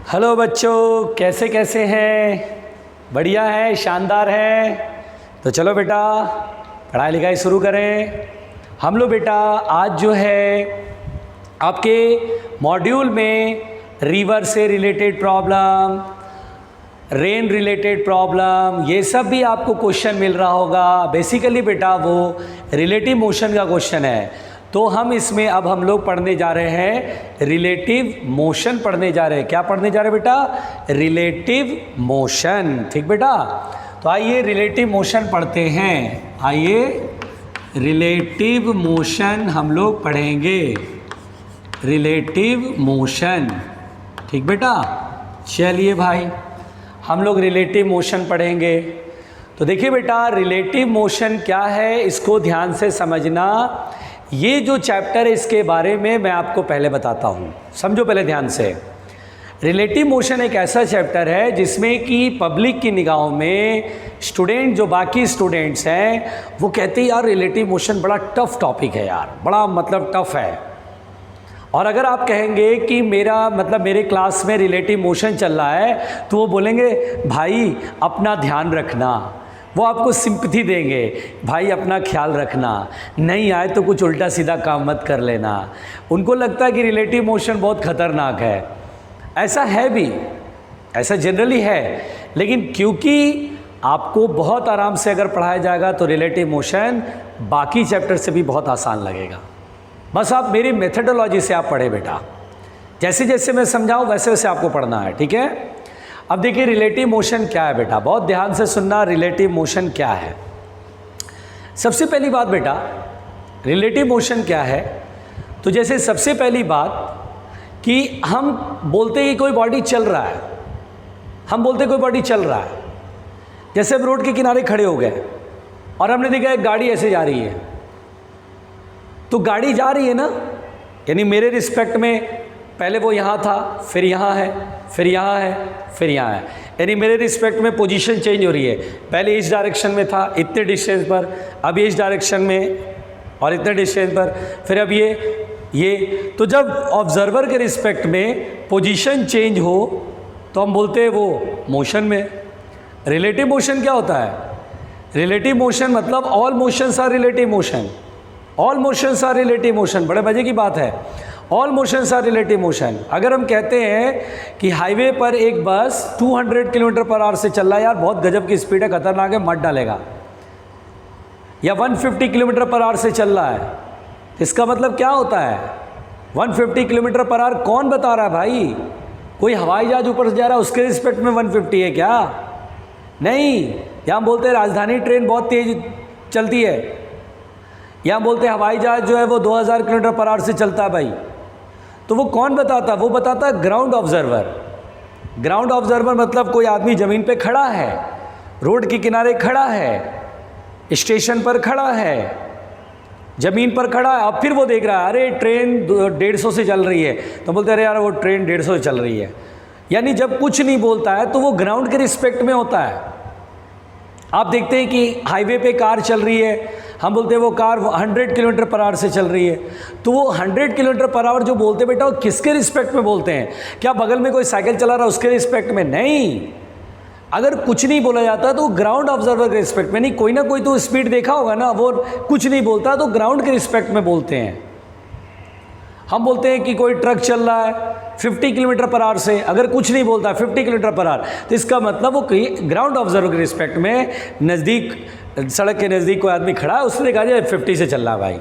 Hello बच्चों, कैसे कैसे हैं? बढ़िया है, शानदार है। तो चलो बेटा पढ़ाई लिखाई शुरू करें। हम लोग बेटा आज जो है आपके मॉड्यूल में रिवर से related problem, rain related problem, ये सब भी आपको क्वेश्चन मिल रहा होगा। बेसिकली बेटा वो रिलेटिव मोशन का क्वेश्चन है। तो हम इसमें अब हम लोग पढ़ने जा रहे हैं रिलेटिव मोशन पढ़ने जा रहे हैं। क्या पढ़ने जा रहे हैं बेटा? Relative motion. ठीक बेटा, तो आइए रिलेटिव मोशन पढ़ते हैं। आइए रिलेटिव मोशन हम लोग पढ़ेंगे। रिलेटिव मोशन, ठीक बेटा। चलिए भाई हम लोग रिलेटिव मोशन पढ़ेंगे। तो देखिए बेटा रिलेटिव मोशन क्या है, इसको ध्यान से समझना। ये जो चैप्टर है इसके बारे में मैं आपको पहले बताता हूँ, समझो पहले ध्यान से। रिलेटिव मोशन एक ऐसा चैप्टर है जिसमें कि पब्लिक की निगाहों में स्टूडेंट, जो बाकी स्टूडेंट्स हैं, वो कहते हैं यार रिलेटिव मोशन बड़ा टफ टॉपिक है यार, बड़ा मतलब टफ है। और अगर आप कहेंगे कि मेरे क्लास में रिलेटिव मोशन चल रहा है, तो वो बोलेंगे भाई अपना ध्यान रखना, वो आपको सिंपैथी देंगे, भाई अपना ख्याल रखना, नहीं आए तो कुछ उल्टा सीधा काम मत कर लेना। उनको लगता है कि रिलेटिव मोशन बहुत खतरनाक है। ऐसा है भी, ऐसा जनरली है, लेकिन क्योंकि आपको बहुत आराम से अगर पढ़ाया जाएगा तो रिलेटिव मोशन बाकी चैप्टर से भी बहुत आसान लगेगा। बस आप मेरी मेथडोलॉजी से आप पढ़े बेटा, जैसे जैसे मैं समझाऊं वैसे वैसे आपको पढ़ना है, ठीक है। अब देखिए रिलेटिव मोशन क्या है बेटा, बहुत ध्यान से सुनना। रिलेटिव मोशन क्या है? सबसे पहली बात बेटा, रिलेटिव मोशन क्या है? तो जैसे सबसे पहली बात कि हम बोलते हैं कि कोई बॉडी चल रहा है, हम बोलते हैं कोई बॉडी चल रहा है। जैसे हम रोड के किनारे खड़े हो गए और हमने देखा एक गाड़ी ऐसे जा रही है, तो गाड़ी जा रही है ना, यानी मेरे रिस्पेक्ट में पहले वो यहाँ था, फिर यहाँ है, फिर यहाँ है, फिर यहाँ है, यानी मेरे रिस्पेक्ट में पोजीशन चेंज हो रही है। पहले इस डायरेक्शन में था इतने डिस्टेंस पर, अब इस डायरेक्शन में और इतने डिस्टेंस पर, फिर अब ये। तो जब ऑब्जर्वर के रिस्पेक्ट में पोजीशन चेंज हो तो हम बोलते हैं वो मोशन में। रिलेटिव मोशन क्या होता है? रिलेटिव मोशन मतलब all motions are relative motion, all motions are relative motion. बड़े मजे की बात है, all motions are relative motion. अगर हम कहते हैं कि हाईवे पर एक बस 200 किलोमीटर पर आवर से चल रहा है, यार बहुत गजब की स्पीड है, खतरनाक है, मत डालेगा, या 150 किलोमीटर पर आवर से चल रहा है, इसका मतलब क्या होता है? 150 किलोमीटर पर आवर कौन बता रहा है भाई? कोई हवाई जहाज ऊपर से जा रहा है उसके रिस्पेक्ट में 150 है क्या? नहीं। यहाँ बोलते हैं राजधानी ट्रेन बहुत तेज चलती है, यहाँ बोलते हैं हवाई जहाज जो है वो 2000 किलोमीटर पर आवर से चलता है भाई। तो वो कौन बताता? वो बताता है ग्राउंड ऑब्जर्वर। ग्राउंड ऑब्जर्वर मतलब कोई आदमी ज़मीन पे खड़ा है, रोड के किनारे खड़ा है, स्टेशन पर खड़ा है, ज़मीन पर खड़ा है, अब फिर वो देख रहा है अरे ट्रेन 150 से चल रही है, तो बोलते अरे यार वो ट्रेन 150 से चल रही है। यानी जब कुछ नहीं बोलता है तो वो ग्राउंड के रिस्पेक्ट में होता है। आप देखते हैं कि हाईवे पे कार चल रही है, हम बोलते हैं वो कार 100 किलोमीटर पर आवर से चल रही है, तो वो 100 किलोमीटर पर आवर जो बोलते बेटा वो किसके रिस्पेक्ट में बोलते हैं? क्या बगल में कोई साइकिल चला रहा है उसके रिस्पेक्ट में? नहीं। अगर कुछ नहीं बोला जाता तो ग्राउंड ऑब्जर्वर के रिस्पेक्ट में। नहीं, कोई ना कोई तो स्पीड देखा होगा ना, वो कुछ नहीं बोलता तो ग्राउंड के रिस्पेक्ट में बोलते हैं। हम बोलते हैं कि कोई ट्रक चल रहा है 50 किलोमीटर पर आवर से, अगर कुछ नहीं बोलता 50 किलोमीटर पर आवर, तो इसका मतलब वो ग्राउंड ऑब्जर्वर के रिस्पेक्ट में नज़दीक, सड़क के नज़दीक कोई आदमी खड़ा है, उसने देखा जाए 50 से चल रहा है भाई।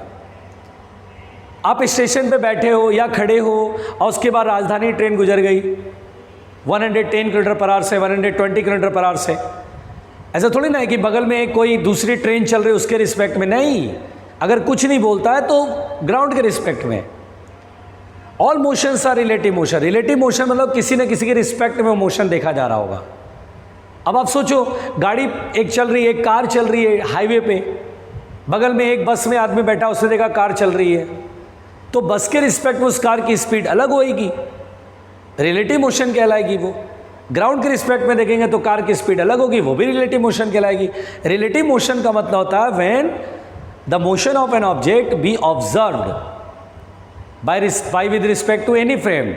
आप स्टेशन पे बैठे हो या खड़े हो और उसके बाद राजधानी ट्रेन गुजर गई 110 किलोमीटर पर आवर से, 120 किलोमीटर पर आवर से। ऐसा थोड़ी ना है कि बगल में कोई दूसरी ट्रेन चल रही है उसके रिस्पेक्ट में। नहीं, अगर कुछ नहीं बोलता है तो ग्राउंड के रिस्पेक्ट में। All motions are relative motion. Relative motion मतलब किसी न किसी के रिस्पेक्ट में मोशन देखा जा रहा होगा। अब आप सोचो, गाड़ी एक चल रही है, एक कार चल रही है हाईवे पे, बगल में एक बस में आदमी बैठा, उसने देखा कार चल रही है, तो बस के रिस्पेक्ट में उस कार की स्पीड अलग होएगी, रिलेटिव मोशन कहलाएगी वो। ग्राउंड के रिस्पेक्ट में देखेंगे तो कार की स्पीड अलग होगी, वो भी रिलेटिव मोशन कहलाएगी। रिलेटिव मोशन का मतलब होता है when the motion of an object be observed by with respect to any frame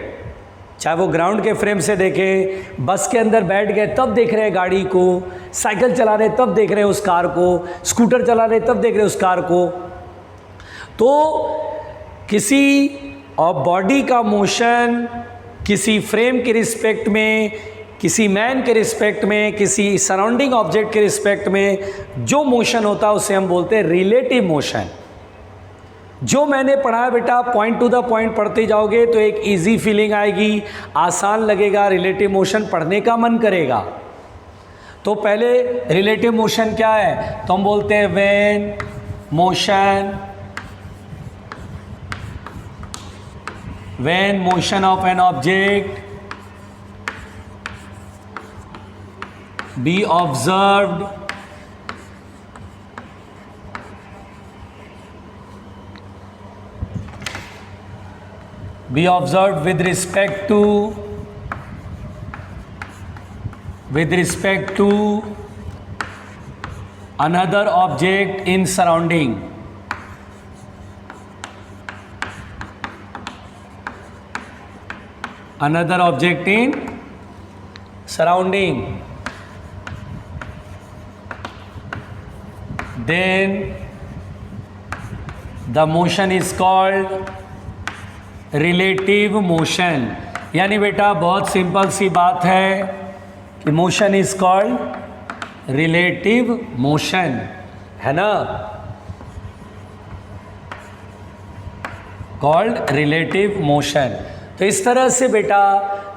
चाहे वो ग्राउंड के फ्रेम से देखें, बस के अंदर बैठ गए तब देख रहे हैं गाड़ी को, साइकिल चला रहे तब देख रहे हैं उस कार को, स्कूटर चला रहे तब देख रहे हैं उस कार को। तो किसी बॉडी का मोशन किसी फ्रेम के रिस्पेक्ट में, किसी मैन के रिस्पेक्ट में, किसी सराउंडिंग ऑब्जेक्ट के रिस्पेक्ट में जो मोशन होता है उसे हम बोलते हैं रिलेटिव मोशन। जो मैंने पढ़ा है बेटा, पॉइंट टू द पॉइंट पढ़ते जाओगे तो एक इजी फीलिंग आएगी, आसान लगेगा, रिलेटिव मोशन पढ़ने का मन करेगा। तो पहले रिलेटिव मोशन क्या है, तो हम बोलते हैं when motion of an object be observed with respect to another object in surrounding. Another object in surrounding. Then the motion is called relative motion. यानी बेटा बहुत सिंपल सी बात है कि motion is called relative motion, है ना, called relative motion. तो इस तरह से बेटा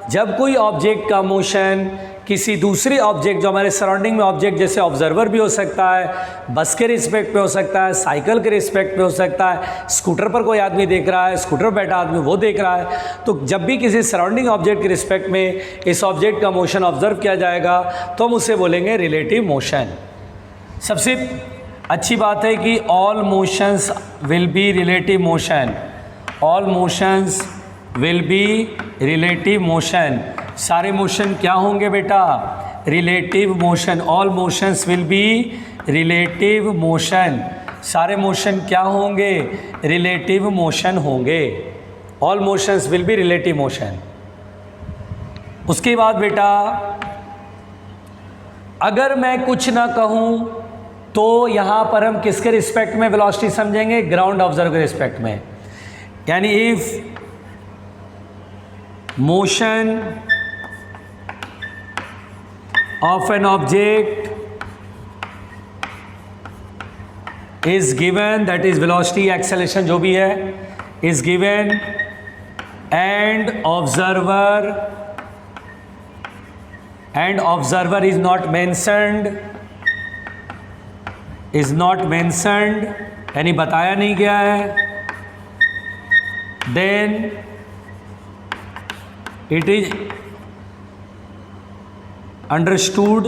जब कोई ऑब्जेक्ट का मोशन किसी दूसरे ऑब्जेक्ट, जो हमारे सराउंडिंग में ऑब्जेक्ट जैसे ऑब्जर्वर भी हो सकता है, बस के रिस्पेक्ट पे हो सकता है, साइकिल के रिस्पेक्ट पे हो सकता है, स्कूटर पर कोई आदमी देख रहा है, स्कूटर पर बैठा आदमी वो देख रहा है, तो जब भी किसी सराउंडिंग ऑब्जेक्ट के रिस्पेक्ट में इस ऑब्जेक्ट का मोशन ऑब्जर्व किया जाएगा तो हम उसे बोलेंगे रिलेटिव मोशन। सबसे अच्छी बात है कि all motions will be relative motion, all motions will be relative motion. सारे मोशन क्या होंगे बेटा, relative motion. All motions will be relative motion. सारे मोशन क्या होंगे, रिलेटिव मोशन होंगे। All motions will be relative motion. उसके बाद बेटा अगर मैं कुछ ना कहूँ तो यहाँ पर हम किसके रिस्पेक्ट में वेलोसिटी समझेंगे, ग्राउंड ऑब्जर्वर के रिस्पेक्ट में। यानी if motion of an object is given, that is velocity, acceleration जो भी है is given and observer is not mentioned, यानी बताया नहीं गया है, then it is understood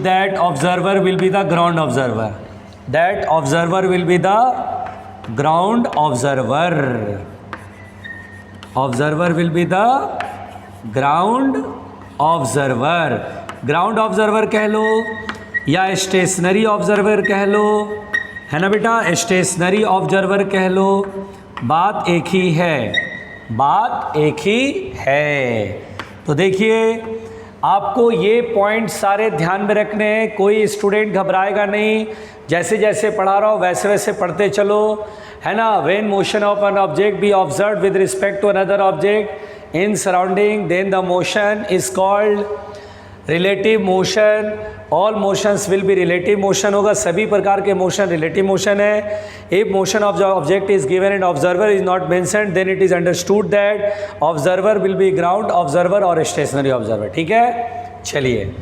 that observer will be the ground observer, that observer will be the ground observer, observer will be the ground observer। Ground observer कह लो या stationary observer कह लो, है ना बेटा, स्टेशनरी ऑब्जर्वर कह लो, बात एक ही है, बात एक ही है। तो देखिए आपको ये पॉइंट सारे ध्यान में रखने हैं, कोई स्टूडेंट घबराएगा नहीं, जैसे जैसे पढ़ा रहा हो वैसे वैसे पढ़ते चलो, है ना। When motion of an object be observed with respect to another object in surrounding, then the motion is called relative motion. All motions will be relative motion होगा, सभी प्रकार के मोशन रिलेटिव मोशन है। If motion of the object is given and observer is not mentioned, then it is understood that observer will be ground observer और stationary observer. ठीक है, चलिए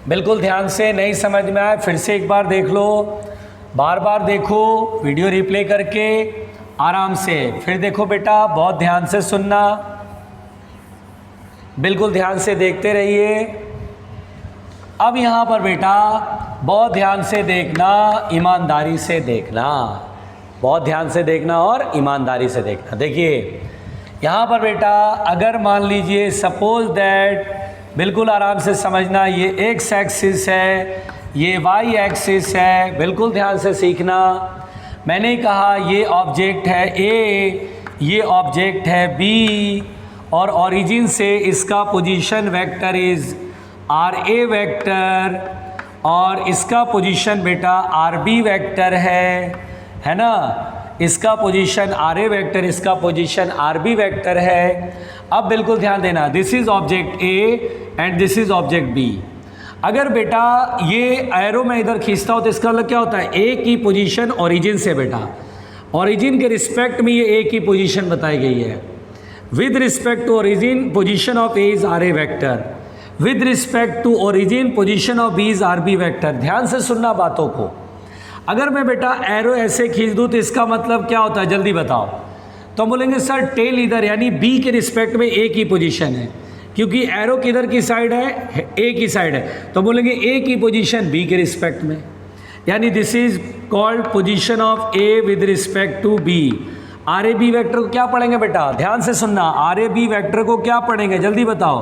बिल्कुल ध्यान से, नहीं समझ में आए फिर से एक बार देख लो, बार बार देखो, वीडियो रिप्ले करके आराम से फिर देखो बेटा, बहुत ध्यान से सुनना, बिल्कुल ध्यान से देखते रहिए। अब यहाँ पर बेटा बहुत ध्यान से देखना, ईमानदारी से देखना, बहुत ध्यान से देखना और ईमानदारी से देखना। देखिए यहाँ पर बेटा अगर मान लीजिए सपोज दैट, बिल्कुल आराम से समझना, ये एक्स एक्सिस है, ये वाई एक्सिस है, बिल्कुल ध्यान से सीखना। मैंने कहा ये ऑब्जेक्ट है ए, ये ऑब्जेक्ट है बी, और ओरिजिन से इसका position vector is R A vector, और इसका पोजीशन बेटा आर बी वेक्टर है ना। इसका पोजीशन आर ए वेक्टर, इसका पोजीशन आर बी वेक्टर है। अब बिल्कुल ध्यान देना, this is object A and this is object B. अगर बेटा ये एरो मैं इधर खींचता हूँ तो इसका मतलब क्या होता है, ए की पोजीशन ओरिजिन से बेटा, ओरिजिन के रिस्पेक्ट में ये ए की पोजीशन बताई गई है। With respect to origin position of A is R A vector, with respect to origin position of B is R B vector. ध्यान से सुनना बातों को। अगर मैं बेटा एरो ऐसे खींच दूँ तो इसका मतलब क्या होता है, जल्दी बताओ। तो हम बोलेंगे सर टेल इधर, यानी बी के रिस्पेक्ट में ए की पोजीशन है, क्योंकि एरो किधर की साइड है, ए की साइड है, तो बोलेंगे ए की पोजीशन बी के रिस्पेक्ट में, यानी this is called position of A with respect to B. R A B vector को क्या पढ़ेंगे बेटा, ध्यान से सुनना, आर ए बी वैक्टर को क्या पढ़ेंगे जल्दी बताओ।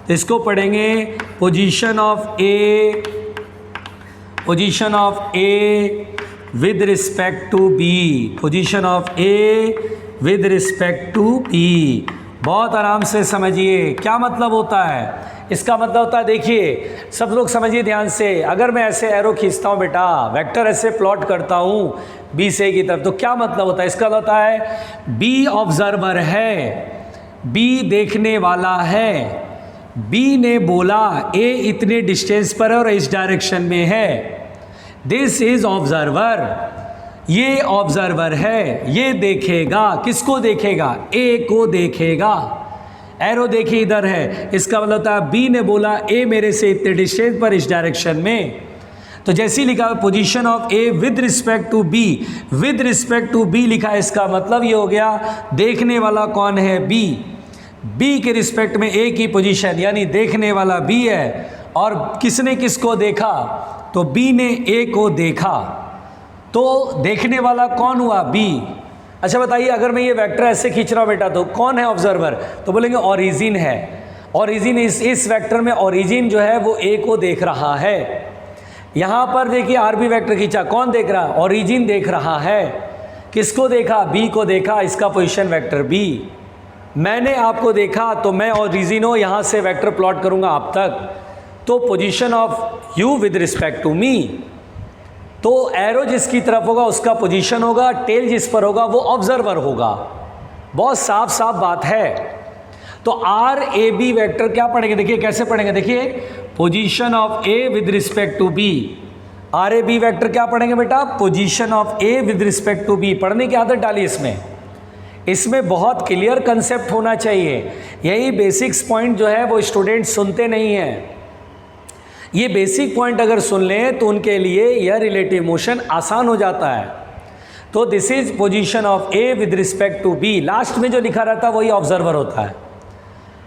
तो इसको पढ़ेंगे position of A, position of A with respect to B, position of A with respect to B. बहुत आराम से समझिए क्या मतलब होता है। इसका मतलब होता है, देखिए सब लोग समझिए ध्यान से, अगर मैं ऐसे एरो खींचता हूँ बेटा, वेक्टर ऐसे प्लॉट करता हूँ बी से की तरफ, तो क्या मतलब होता है, इसका होता है बी ऑब्जर्वर है, बी देखने वाला है, बी ने बोला ए इतने डिस्टेंस पर है और इस डायरेक्शन में है, दिस इज ऑब्जर्वर, ये ऑब्जर्वर है, ये देखेगा, किसको देखेगा, ए को देखेगा। एरो देखिए इधर है, इसका मतलब होता है बी ने बोला ए मेरे से इतने डिस्टेंस पर इस डायरेक्शन में। तो जैसे ही लिखा position of A with respect to B, with respect to B लिखा है, इसका मतलब ये हो गया देखने वाला कौन है, बी, बी के रिस्पेक्ट में ए की पोजीशन, यानी देखने वाला बी है, और किसने किसको देखा, तो बी ने ए को देखा, तो देखने वाला कौन हुआ, बी। अच्छा बताइए, अगर मैं ये वेक्टर ऐसे खींच रहा हूँ बेटा, तो कौन है ऑब्जर्वर, तो बोलेंगे ओरिजिन है, ओरिजिन इस वेक्टर में ओरिजिन जो है वो ए को देख रहा है। यहाँ पर देखिए आर बी वेक्टर खींचा, कौन देख रहा है, ओरिजिन देख रहा है, किसको देखा, बी को देखा, इसका पोजीशन वेक्टर बी। मैंने आपको देखा तो मैं ओरिजिन हो, यहाँ से वेक्टर प्लॉट करूँगा आप तक, तो position of you with respect to me, तो एरो जिसकी तरफ होगा उसका पोजीशन होगा, टेल जिस पर होगा वो ऑब्जर्वर होगा। बहुत साफ साफ बात है। तो आर ए बी वेक्टर क्या पढ़ेंगे, देखिए कैसे पढ़ेंगे, देखिए position of A with respect to B, R A B vector क्या पढ़ेंगे बेटा, position of A with respect to B. पढ़ने की आदत डाली इसमें बहुत क्लियर कंसेप्ट होना चाहिए। यही बेसिक्स पॉइंट जो है वो स्टूडेंट सुनते नहीं हैं। ये बेसिक पॉइंट अगर सुन लें तो उनके लिए यह रिलेटिव मोशन आसान हो जाता है। तो this is position of A with respect to B. Last में जो लिखा रहता है वही ऑब्जर्वर होता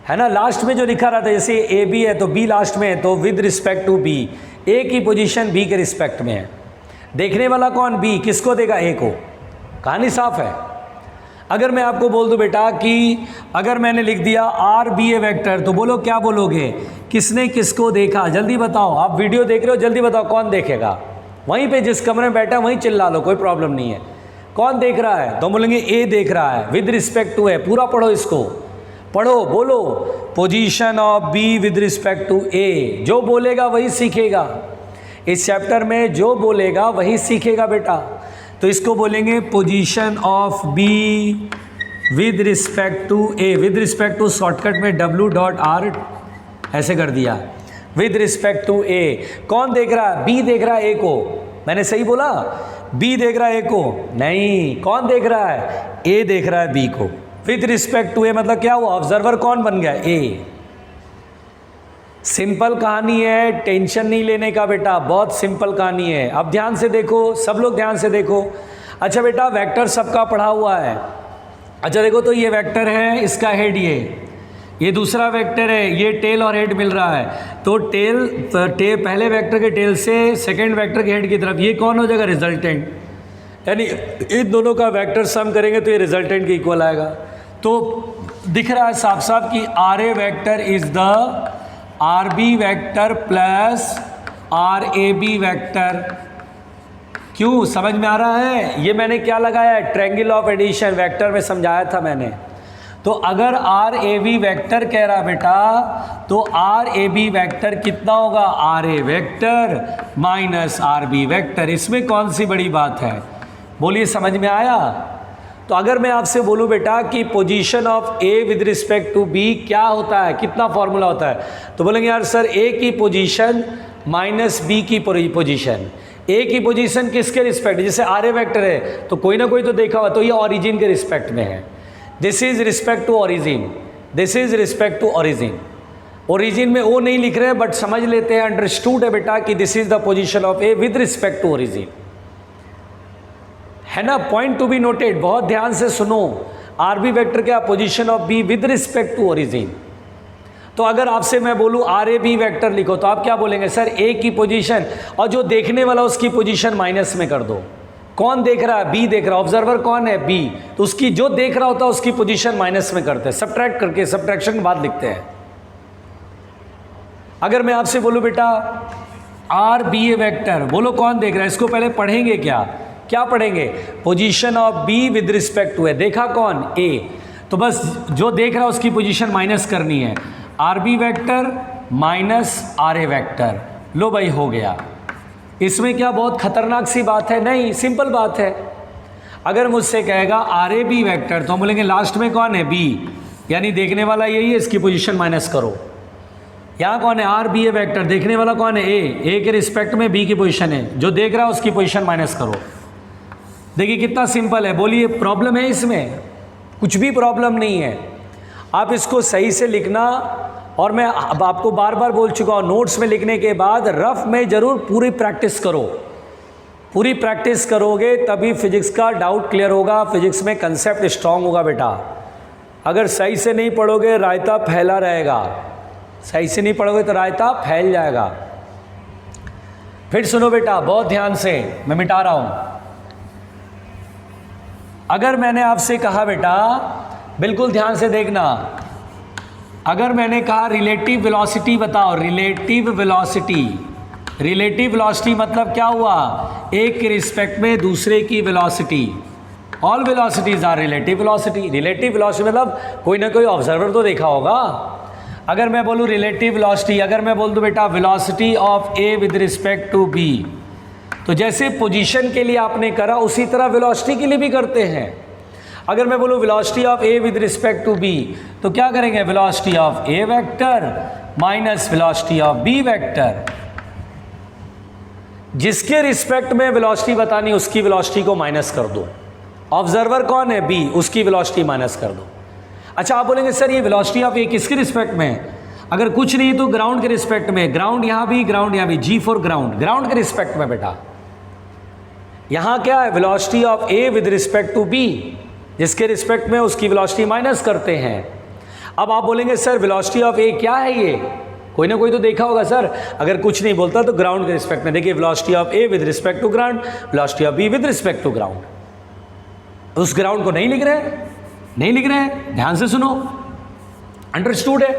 है ना। लास्ट में जो लिखा रहता है, जैसे ए बी है तो बी लास्ट में है, तो विद रिस्पेक्ट टू बी, ए की पोजीशन बी के रिस्पेक्ट में है। देखने वाला कौन, बी, किसको देगा, ए को। कहानी साफ है। अगर मैं आपको बोल दूं बेटा कि अगर मैंने लिख दिया आर बी ए वेक्टर, तो बोलो क्या बोलोगे, किसने किसको देखा, जल्दी बताओ। आप वीडियो देख रहे हो, जल्दी बताओ कौन देखेगा। वहीं पे जिस कमरे में बैठा वहीं चिल्ला लो, कोई प्रॉब्लम नहीं है। कौन देख रहा है, तो बोलेंगे ए देख रहा है, विद रिस्पेक्ट टू है। पूरा पढ़ो इसको, पढ़ो, बोलो position of B with respect to A. जो बोलेगा वही सीखेगा। इस चैप्टर में जो बोलेगा वही सीखेगा बेटा। तो इसको बोलेंगे position of B with respect to A. With respect to shortcut में W.R ऐसे कर दिया, विद रिस्पेक्ट टू ए। कौन देख रहा है, बी देख रहा है ए को। मैंने सही बोला, बी देख रहा है ए को, नहीं, कौन देख रहा है, ए देख रहा है बी को। विद रिस्पेक्ट टू ए मतलब क्या हुआ, ऑब्जर्वर कौन बन गया, ए। सिंपल कहानी है, टेंशन नहीं लेने का बेटा, बहुत सिंपल कहानी है। अब ध्यान से देखो, सब लोग ध्यान से देखो। अच्छा बेटा, वेक्टर सबका पढ़ा हुआ है। अच्छा देखो, तो ये वेक्टर है, इसका हेड ये दूसरा वेक्टर है, ये टेल और हेड मिल रहा है। तो पहले वेक्टर के टेल से सेकंड वेक्टर के हेड की तरफ, ये कौन हो जाएगा, रिजल्टेंट। यानी इन दोनों का वेक्टर सम करेंगे तो ये रिजल्टेंट के इक्वल आएगा। तो दिख रहा है साफ साफ कि R A vector is the R B vector plus R A B vector. क्यों, समझ में आ रहा है? ये मैंने क्या लगाया है, ट्रायंगल ऑफ एडिशन, वेक्टर में समझाया था मैंने। तो अगर आर ए बी वैक्टर कह रहा बेटा, तो आर ए बी वैक्टर कितना होगा, R A vector minus R B vector. इसमें कौन सी बड़ी बात है, बोलिए, समझ में आया? तो अगर मैं आपसे बोलूं बेटा कि position of A with respect to B क्या होता है, कितना फॉर्मूला होता है, तो बोलेंगे यार सर ए की पोजीशन माइनस बी की पोजीशन। ए की पोजीशन किसके रिस्पेक्ट, जैसे आर ए वैक्टर है तो कोई ना कोई तो देखा हुआ, तो ये ऑरिजिन के रिस्पेक्ट में है। This is respect to origin, this is respect to origin. Origin में ओ नहीं लिख रहे हैं, बट समझ लेते हैं, अंडरस्टूड है बेटा कि this is the position of A with respect to origin, है ना? पॉइंट टू बी नोटेड, बहुत ध्यान से सुनो। आर बी वैक्टर क्या, position of B with respect to origin. तो अगर आपसे मैं बोलूं आर ए बी वैक्टर लिखो, तो आप क्या बोलेंगे, सर ए की पोजीशन और जो देखने वाला उसकी पोजीशन माइनस में कर दो। कौन देख रहा है, बी देख रहा है, ऑब्जर्वर कौन है, बी, तो उसकी जो देख रहा होता है उसकी पोजीशन माइनस में करते हैं, सब्ट्रैक्ट करके, सब्ट्रैक्शन के बाद लिखते हैं। अगर मैं आपसे बोलूं बेटा आर बी ए वैक्टर, बोलो कौन देख रहा है, इसको पहले पढ़ेंगे, क्या पढ़ेंगे, position of B with respect to A, देखा कौन, ए, तो बस जो देख रहा है उसकी पोजीशन माइनस करनी है, R B vector minus R A vector. लो भाई हो गया। इसमें क्या बहुत खतरनाक सी बात है, नहीं, सिंपल बात है। अगर मुझसे कहेगा आर ए बी वैक्टर, तो हम बोलेंगे लास्ट में कौन है, बी, यानी देखने वाला यही है, इसकी पोजीशन माइनस करो। यहाँ कौन है, आर बी ए वैक्टर, देखने वाला कौन है, ए के रिस्पेक्ट में बी की पोजीशन है, जो देख रहा है उसकी पोजीशन माइनस करो। देखिए कितना सिंपल है, बोलिए प्रॉब्लम है इसमें, कुछ भी प्रॉब्लम नहीं है। आप इसको सही से लिखना, और मैं अब आपको बार बार बोल चुका हूँ, नोट्स में लिखने के बाद रफ में ज़रूर पूरी प्रैक्टिस करो। पूरी प्रैक्टिस करोगे तभी फिजिक्स का डाउट क्लियर होगा, फिजिक्स में कंसेप्ट स्ट्रांग होगा बेटा। अगर सही से नहीं पढ़ोगे रायता फैला रहेगा, सही से नहीं पढ़ोगे तो रायता फैल जाएगा। फिर सुनो बेटा बहुत ध्यान से, मैं मिटा रहा हूँ। अगर मैंने आपसे कहा बेटा, बिल्कुल ध्यान से देखना, अगर मैंने कहा रिलेटिव वेलोसिटी बताओ, रिलेटिव वेलोसिटी, रिलेटिव वेलोसिटी मतलब क्या हुआ, एक के रिस्पेक्ट में दूसरे की velocity. All velocities are relative velocity. Relative velocity मतलब कोई ना कोई ऑब्जर्वर तो देखा होगा। अगर मैं बोलूँ रिलेटिव वेलोसिटी, अगर मैं बोल दूँ बेटा velocity of A with respect to B, तो जैसे पोजीशन के लिए आपने करा उसी तरह वेलोसिटी के लिए भी करते हैं। अगर मैं बोलूँ velocity of A with respect to B, तो क्या करेंगे, velocity of A vector minus velocity of B vector. जिसके रिस्पेक्ट में वेलोसिटी बतानी उसकी वेलोसिटी को माइनस कर दो। ऑब्जर्वर कौन है, बी, उसकी वेलोसिटी माइनस कर दो। अच्छा आप बोलेंगे सर ये वेलोसिटी ऑफ ए किसके रिस्पेक्ट में है, अगर कुछ नहीं तो ग्राउंड के रिस्पेक्ट में, ग्राउंड यहाँ भी, ग्राउंड यहाँ भी, जी फॉर ग्राउंड, ग्राउंड के रिस्पेक्ट में बेटा। यहाँ क्या है, velocity of A with respect to B, जिसके रिस्पेक्ट में उसकी वेलोसिटी माइनस करते हैं। अब आप बोलेंगे सर वेलोसिटी ऑफ ए क्या है, ये कोई ना कोई तो देखा होगा सर। अगर कुछ नहीं बोलता तो ग्राउंड के रिस्पेक्ट में, देखिए velocity of A with respect to ground, velocity of B with respect to ground. उस ग्राउंड को नहीं लिख रहे, नहीं लिख रहे हैं, ध्यान से सुनो, अंडरस्टूड है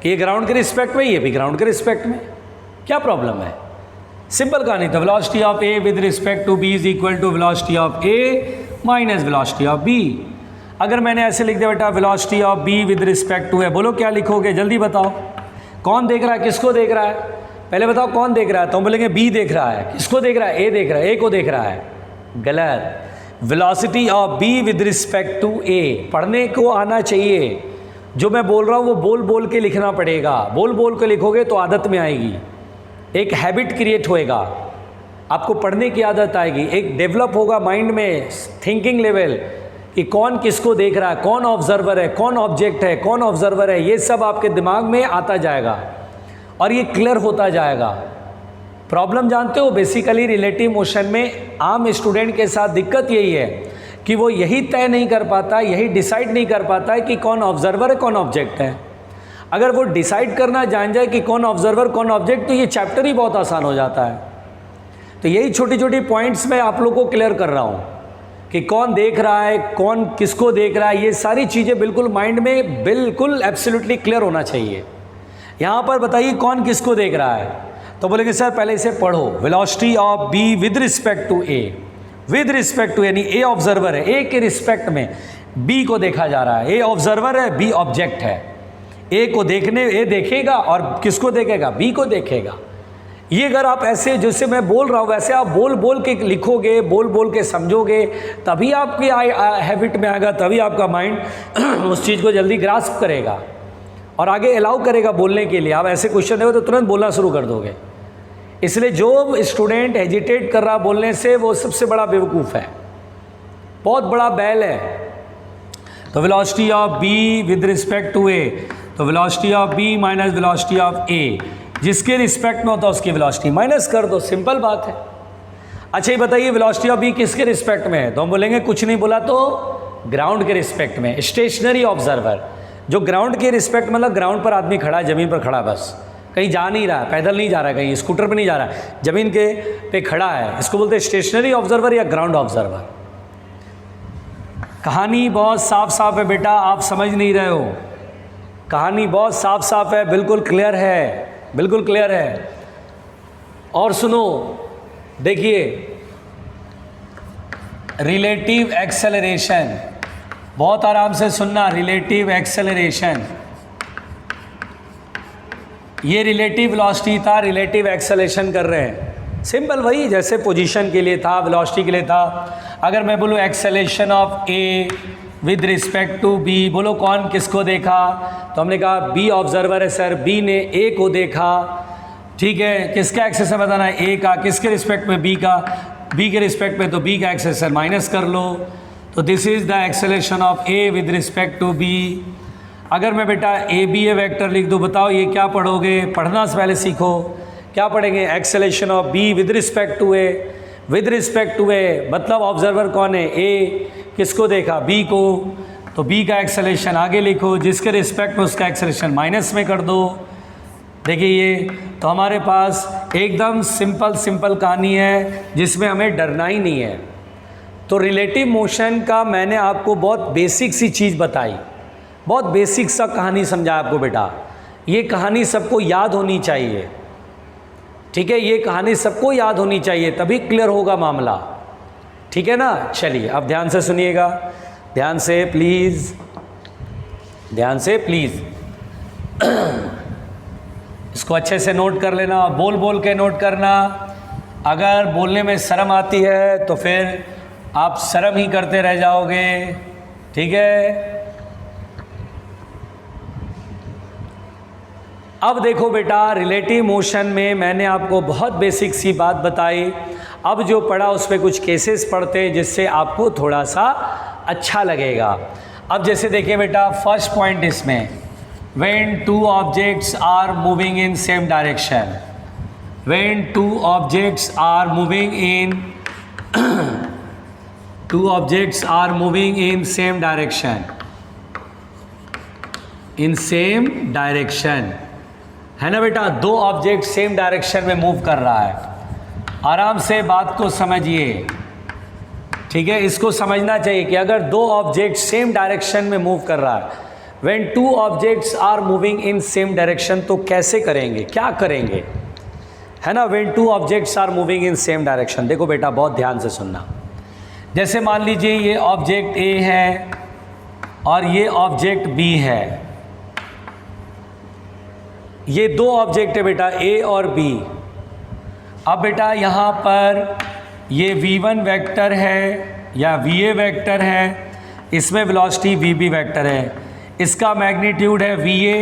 कि ये ग्राउंड के रिस्पेक्ट में, ये भी ग्राउंड के रिस्पेक्ट में, क्या प्रॉब्लम है, सिंपल कहानी। तो velocity of A with respect to B is equal to velocity of A minus velocity of B. अगर मैंने ऐसे लिख दिया बेटा velocity of B with respect to A, बोलो क्या लिखोगे, जल्दी बताओ, कौन देख रहा है, किसको देख रहा है, पहले बताओ कौन देख रहा है। तो हम बोलेंगे बी देख रहा है, किसको देख रहा है, ए देख रहा है, ए को देख रहा है, गलत। Velocity of B with respect to A, पढ़ने को आना चाहिए, जो मैं बोल रहा हूँ वो बोल बोल के लिखना पड़ेगा, बोल बोल के लिखोगे तो आदत में आएगी, एक हैबिट क्रिएट होएगा, आपको पढ़ने की आदत आएगी, एक डेवलप होगा माइंड में थिंकिंग लेवल कि कौन किसको देख रहा है, कौन ऑब्जर्वर है, कौन ऑब्जेक्ट है, कौन ऑब्जर्वर है, ये सब आपके दिमाग में आता जाएगा और ये क्लियर होता जाएगा। प्रॉब्लम जानते हो बेसिकली रिलेटिव मोशन में आम स्टूडेंट के साथ दिक्कत यही है कि वो यही तय नहीं कर पाता, यही डिसाइड नहीं कर पाता है कि कौन ऑब्जर्वर है, कौन ऑब्जेक्ट है। अगर वो डिसाइड करना जान जाए कि कौन ऑब्जर्वर कौन ऑब्जेक्ट, तो ये चैप्टर ही बहुत आसान हो जाता है। तो यही छोटी छोटी पॉइंट्स मैं आप लोगों को क्लियर कर रहा हूँ कि कौन देख रहा है, कौन किसको देख रहा है, ये सारी चीज़ें बिल्कुल माइंड में बिल्कुल एब्सोल्युटली क्लियर होना चाहिए। यहाँ पर बताइए कौन किसको देख रहा है, तो बोलेंगे सर पहले इसे पढ़ो, velocity of B with respect to A, with respect to यानी ए ऑब्जर्वर है, ए के रिस्पेक्ट में बी को देखा जा रहा है। ए ऑब्जर्वर है, बी ऑब्जेक्ट है। ए को देखने ए देखेगा और किसको देखेगा, बी को देखेगा। ये अगर आप ऐसे जैसे मैं बोल रहा हूँ वैसे आप बोल बोल के लिखोगे, बोल बोल के समझोगे, तभी आपकी हैबिट में आएगा, तभी आपका माइंड उस चीज़ को जल्दी ग्रास्प करेगा और आगे अलाउ करेगा बोलने के लिए। आप ऐसे क्वेश्चन देंगे तो तुरंत बोलना शुरू कर दोगे। इसलिए जो स्टूडेंट हेजिटेट कर रहा बोलने से वो सबसे बड़ा बेवकूफ़ है, बहुत बड़ा बैल है। तो velocity of B with respect to A, तो velocity of B minus velocity of A, जिसके रिस्पेक्ट में होता है उसकी वेलोसिटी माइनस कर दो, सिंपल बात है। अच्छा ये बताइए वेलोसिटी ऑफ बी किसके रिस्पेक्ट में है, तो हम बोलेंगे कुछ नहीं बोला तो ग्राउंड के रिस्पेक्ट में। स्टेशनरी ऑब्जर्वर, जो ग्राउंड के रिस्पेक्ट मतलब ग्राउंड पर आदमी खड़ा है, ज़मीन पर खड़ा, बस कहीं जा नहीं रहा है, पैदल नहीं जा रहा है, कहीं स्कूटर पर नहीं जा रहा है, ज़मीन के पे खड़ा है, इसको बोलते हैं स्टेशनरी ऑब्जर्वर या ग्राउंड ऑब्जर्वर। कहानी बहुत साफ साफ है बेटा, आप समझ नहीं रहे हो। कहानी बहुत साफ साफ है, बिल्कुल क्लियर है, बिल्कुल क्लियर है। और सुनो, देखिए रिलेटिव एक्सेलरेशन, बहुत आराम से सुनना, रिलेटिव एक्सेलरेशन, ये रिलेटिव वेलोसिटी था, रिलेटिव एक्सेलरेशन कर रहे हैं, सिंपल वही जैसे पोजीशन के लिए था, वेलोसिटी के लिए था। अगर मैं बोलूँ acceleration of A with respect to B, बोलो कौन किसको देखा, तो हमने कहा बी ऑब्जर्वर है सर, बी ने ए को देखा, ठीक है। किसका एक्सेलरेशन बताना है, ए का, किसके रिस्पेक्ट में, बी का, बी के रिस्पेक्ट में, तो बी का एक्सेलरेशन माइनस कर लो। तो this is the acceleration of A with respect to B. अगर मैं बेटा ए बी ए वेक्टर लिख दूँ, बताओ ये क्या पढ़ोगे, पढ़ना से पहले सीखो, क्या पढ़ेंगे, acceleration of B with respect to A, with respect to A मतलब ऑब्जर्वर कौन है, ए, किसको देखा, बी को, तो बी का एक्सेलरेशन आगे लिखो, जिसके रिस्पेक्ट में उसका एक्सेलरेशन माइनस में कर दो। देखिए ये तो हमारे पास एकदम सिंपल कहानी है जिसमें हमें डरना ही नहीं है। तो रिलेटिव मोशन का मैंने आपको बहुत बेसिक सी चीज़ बताई, बहुत बेसिक सा कहानी समझा आपको बेटा। ये कहानी सबको याद होनी चाहिए, ठीक है, ये कहानी सबको याद होनी चाहिए, तभी क्लियर होगा मामला, ठीक है ना। चलिए अब ध्यान से सुनिएगा, ध्यान से प्लीज़, ध्यान से प्लीज़ इसको अच्छे से नोट कर लेना, बोल बोल के नोट करना। अगर बोलने में शर्म आती है तो फिर आप शर्म ही करते रह जाओगे, ठीक है। अब देखो बेटा, रिलेटिव मोशन में मैंने आपको बहुत बेसिक सी बात बताई। अब जो पढ़ा उस पर कुछ केसेस पढ़ते हैं जिससे आपको थोड़ा सा अच्छा लगेगा। अब जैसे देखिए बेटा, फर्स्ट पॉइंट इसमें, when two objects are moving in same direction, when two objects are moving in two objects are moving in same direction, in same direction, है ना बेटा। दो ऑब्जेक्ट सेम डायरेक्शन में मूव कर रहा है, आराम से बात को समझिए, ठीक है। इसको समझना चाहिए कि अगर दो ऑब्जेक्ट सेम डायरेक्शन में मूव कर रहा है, when two objects are moving in same direction, तो कैसे करेंगे, क्या करेंगे, है ना। When two objects are moving in same direction, देखो बेटा बहुत ध्यान से सुनना। जैसे मान लीजिए ये ऑब्जेक्ट ए है और ये ऑब्जेक्ट बी है, ये दो ऑब्जेक्ट है बेटा ए और बी। अब बेटा यहाँ पर ये v1 वेक्टर है या va वेक्टर है, इसमें वेलोसिटी vb वेक्टर है, इसका मैग्नीट्यूड है va,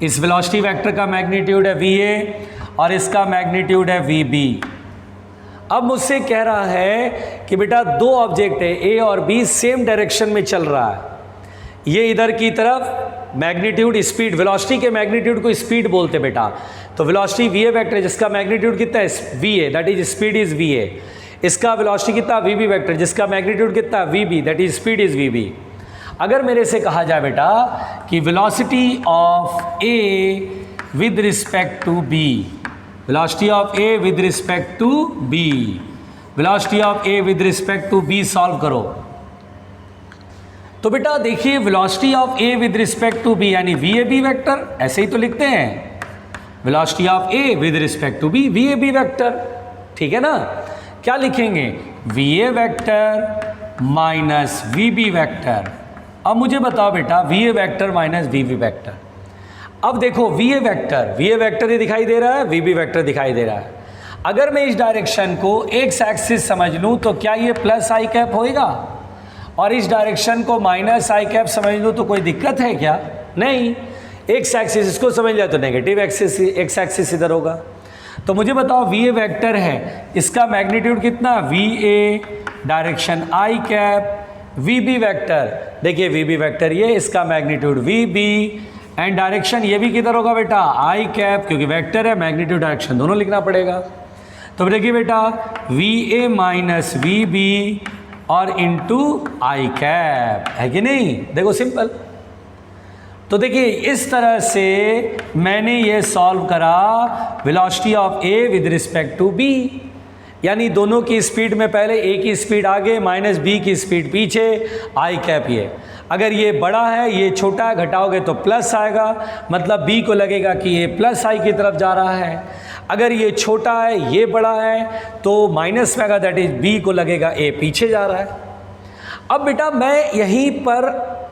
इस वेलोसिटी वेक्टर का मैग्नीट्यूड है va और इसका मैग्नीट्यूड है vb। अब मुझसे कह रहा है कि बेटा दो ऑब्जेक्ट है ए और बी, सेम डायरेक्शन में चल रहा है, ये इधर की तरफ मैग्नीट्यूड स्पीड, वेलोसिटी के मैग्नीट्यूड को स्पीड बोलते बेटा। तो वेलोसिटी va वेक्टर जिसका मैग्नीट्यूड कितना है va, that is speed is va, इसका वेलोसिटी कितना vb वेक्टर जिसका मैग्नीट्यूड कितना vb, that is speed is vb। अगर मेरे से कहा जाए बेटा कि velocity of a with respect to b, velocity of a with respect to b, velocity of a with respect to b solve करो। तो बेटा देखिए velocity of a with respect to b यानी vab वेक्टर, ऐसे ही तो लिखते हैं, velocity of A with respect to B, V A B vector, ठीक है ना। क्या लिखेंगे, V A vector minus V B vector. अब मुझे बताओ बेटा, V A vector minus V B vector. अब देखो वी ए वेक्टर ये दिखाई दे रहा है, वी बी वेक्टर दिखाई दे रहा है। अगर मैं इस डायरेक्शन को एक्स एक्सिस समझ लूँ तो क्या ये प्लस आई कैप होएगा, और इस डायरेक्शन को माइनस आई कैप समझ लूँ तो कोई दिक्कत है क्या, नहीं। एक्स एक्सिस इसको समझ लिया तो नेगेटिव एक्सिस, एक्स एक्सिस इधर होगा। तो मुझे बताओ वी ए वेक्टर है, इसका मैग्नीट्यूड कितना, V A direction I cap, V B vector, देखिए वी बी वेक्टर ये, इसका magnitude V B, and direction ये भी किधर होगा बेटा, आई कैप, क्योंकि वेक्टर है, मैग्नीट्यूड डायरेक्शन दोनों लिखना पड़ेगा। तो देखिए बेटा V A minus V B और इंटू आई कैप, है कि नहीं, देखो सिंपल। तो देखिए इस तरह से मैंने ये सॉल्व करा velocity of A with respect to B, यानी दोनों की स्पीड में पहले ए की स्पीड आगे माइनस बी की स्पीड पीछे, आई कैप ये। अगर ये बड़ा है ये छोटा है, घटाओगे तो प्लस आएगा, मतलब बी को लगेगा कि ये प्लस आई की तरफ जा रहा है। अगर ये छोटा है ये बड़ा है तो माइनस में आएगा, दैट इज बी को लगेगा ए पीछे जा रहा है। अब बेटा मैं यहीं पर,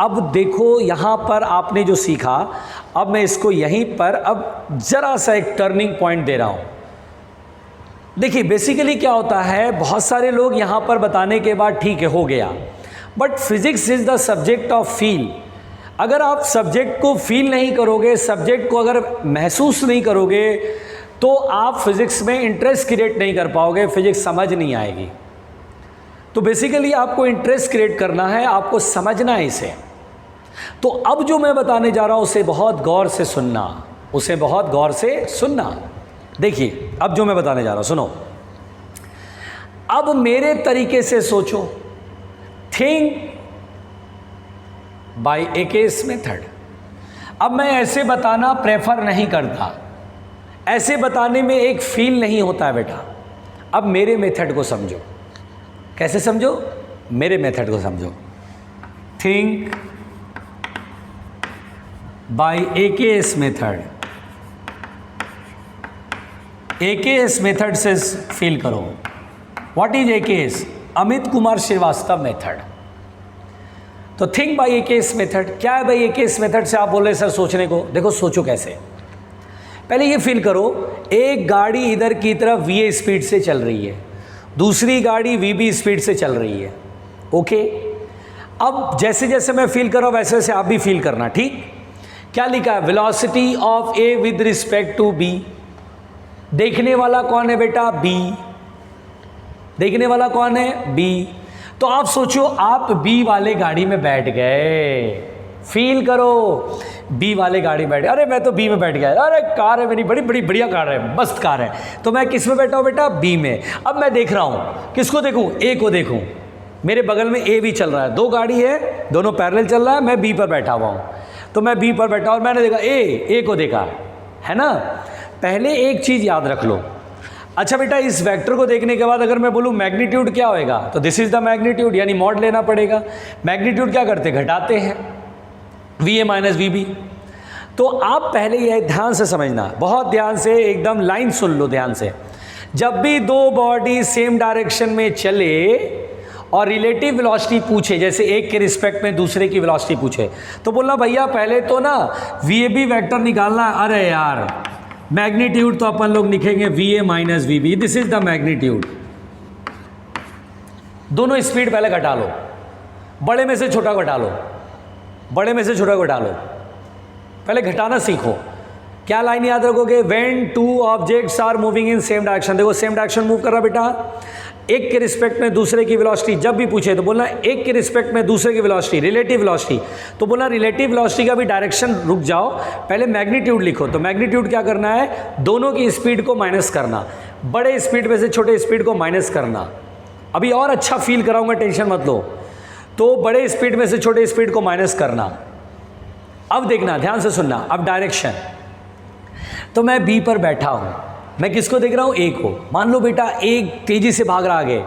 अब देखो यहाँ पर आपने जो सीखा, अब मैं इसको यहीं पर अब जरा सा एक टर्निंग पॉइंट दे रहा हूँ। देखिए बेसिकली क्या होता है, बहुत सारे लोग यहाँ पर बताने के बाद ठीक है हो गया, but physics is the subject of feel. अगर आप सब्जेक्ट को फील नहीं करोगे, सब्जेक्ट को अगर महसूस नहीं करोगे, तो आप फिजिक्स में इंटरेस्ट क्रिएट नहीं कर पाओगे, फिजिक्स समझ नहीं आएगी। तो बेसिकली आपको इंटरेस्ट क्रिएट करना है, आपको समझना है इसे। तो अब जो मैं बताने जा रहा हूं उसे बहुत गौर से सुनना, उसे बहुत गौर से सुनना। देखिए अब जो मैं बताने जा रहा हूं सुनो। अब मेरे तरीके से सोचो, थिंक बाय एकेस मेथड। अब मैं ऐसे बताना प्रेफर नहीं करता, ऐसे बताने में एक फील नहीं होता है बेटा। अब मेरे मेथड को समझो। कैसे समझो, मेरे मेथड को समझो। Think by AKS method, AKS method से फील करो। What is AKS, Amit Kumar Srivastava method. तो थिंक बाय एकेएस मेथड क्या है भाई, एकेएस मेथड से आप बोल रहे सर सोचने को, देखो सोचो कैसे। पहले ये फील करो, एक गाड़ी इधर की तरफ वी स्पीड से चल रही है, दूसरी गाड़ी वी बी स्पीड से चल रही है, ओके। अब जैसे जैसे मैं फील कर रहा हूं वैसे वैसे आप भी फील करना, ठीक। क्या लिखा है, velocity of A with respect to B. देखने वाला कौन है बेटा, बी। देखने वाला कौन है, बी। तो आप सोचो आप बी वाले गाड़ी में बैठ गए, फील करो बी वाले गाड़ी में बैठ गए। अरे मैं तो बी में बैठ गया, अरे कार है मेरी, बड़ी बड़ी बढ़िया कार है, मस्त कार है। तो मैं किस में बैठा हूँ बेटा, बी में। अब मैं देख रहा हूँ, किसको देखूँ, ए को देखूँ। मेरे बगल में ए भी चल रहा है, दो गाड़ी है, दोनों पैरेलल चल रहा है, मैं बी पर बैठा हुआ हूँ। तो मैं बी पर बैठा और मैंने देखा ए को देखा, है ना। पहले एक चीज़ याद रख लो। अच्छा बेटा इस वेक्टर को देखने के बाद अगर मैं बोलूँ मैग्नीट्यूड क्या होएगा, तो दिस इज द मैग्नीट्यूड, यानी मॉड लेना पड़ेगा। मैग्नीट्यूड क्या करते, घटाते हैं, V A minus V B. तो आप पहले यह ध्यान से समझना, बहुत ध्यान से, एकदम लाइन सुन लो ध्यान से। जब भी दो बॉडी सेम डायरेक्शन में चले और रिलेटिव वेलोसिटी पूछे, जैसे एक के रिस्पेक्ट में दूसरे की वेलोसिटी पूछे, तो बोलना भैया पहले तो ना वी ए बी वैक्टर निकालना है। अरे यार मैग्नीट्यूड तो अपन लोग लिखेंगे V A minus V B, this is the magnitude. दोनों स्पीड पहले घटा लो, बड़े में से छोटा घटा लो, बड़े में से छोटा घटा लो, पहले घटाना सीखो। क्या लाइन याद रखोगे, when two objects are moving in same direction. देखो सेम डायरेक्शन मूव कर रहा बेटा, एक के रिस्पेक्ट में दूसरे की वेलोसिटी जब भी पूछे तो बोलना एक के रिस्पेक्ट में दूसरे की वेलोसिटी, रिलेटिव वेलोसिटी। तो बोलना रिलेटिव वेलोसिटी का भी डायरेक्शन रुक जाओ, पहले मैग्नीट्यूड लिखो। तो मैग्नीट्यूड क्या करना है, दोनों की स्पीड को माइनस करना, बड़े स्पीड में से छोटे स्पीड को माइनस करना। अभी और अच्छा फील कराऊंगा, टेंशन मत लो। तो बड़े स्पीड में से छोटे स्पीड को माइनस करना। अब देखना, ध्यान से सुनना। अब डायरेक्शन, तो मैं बी पर बैठा हूं, मैं किसको देख रहा हूं, ए को। मान लो बेटा एक तेजी से भाग रहा आगे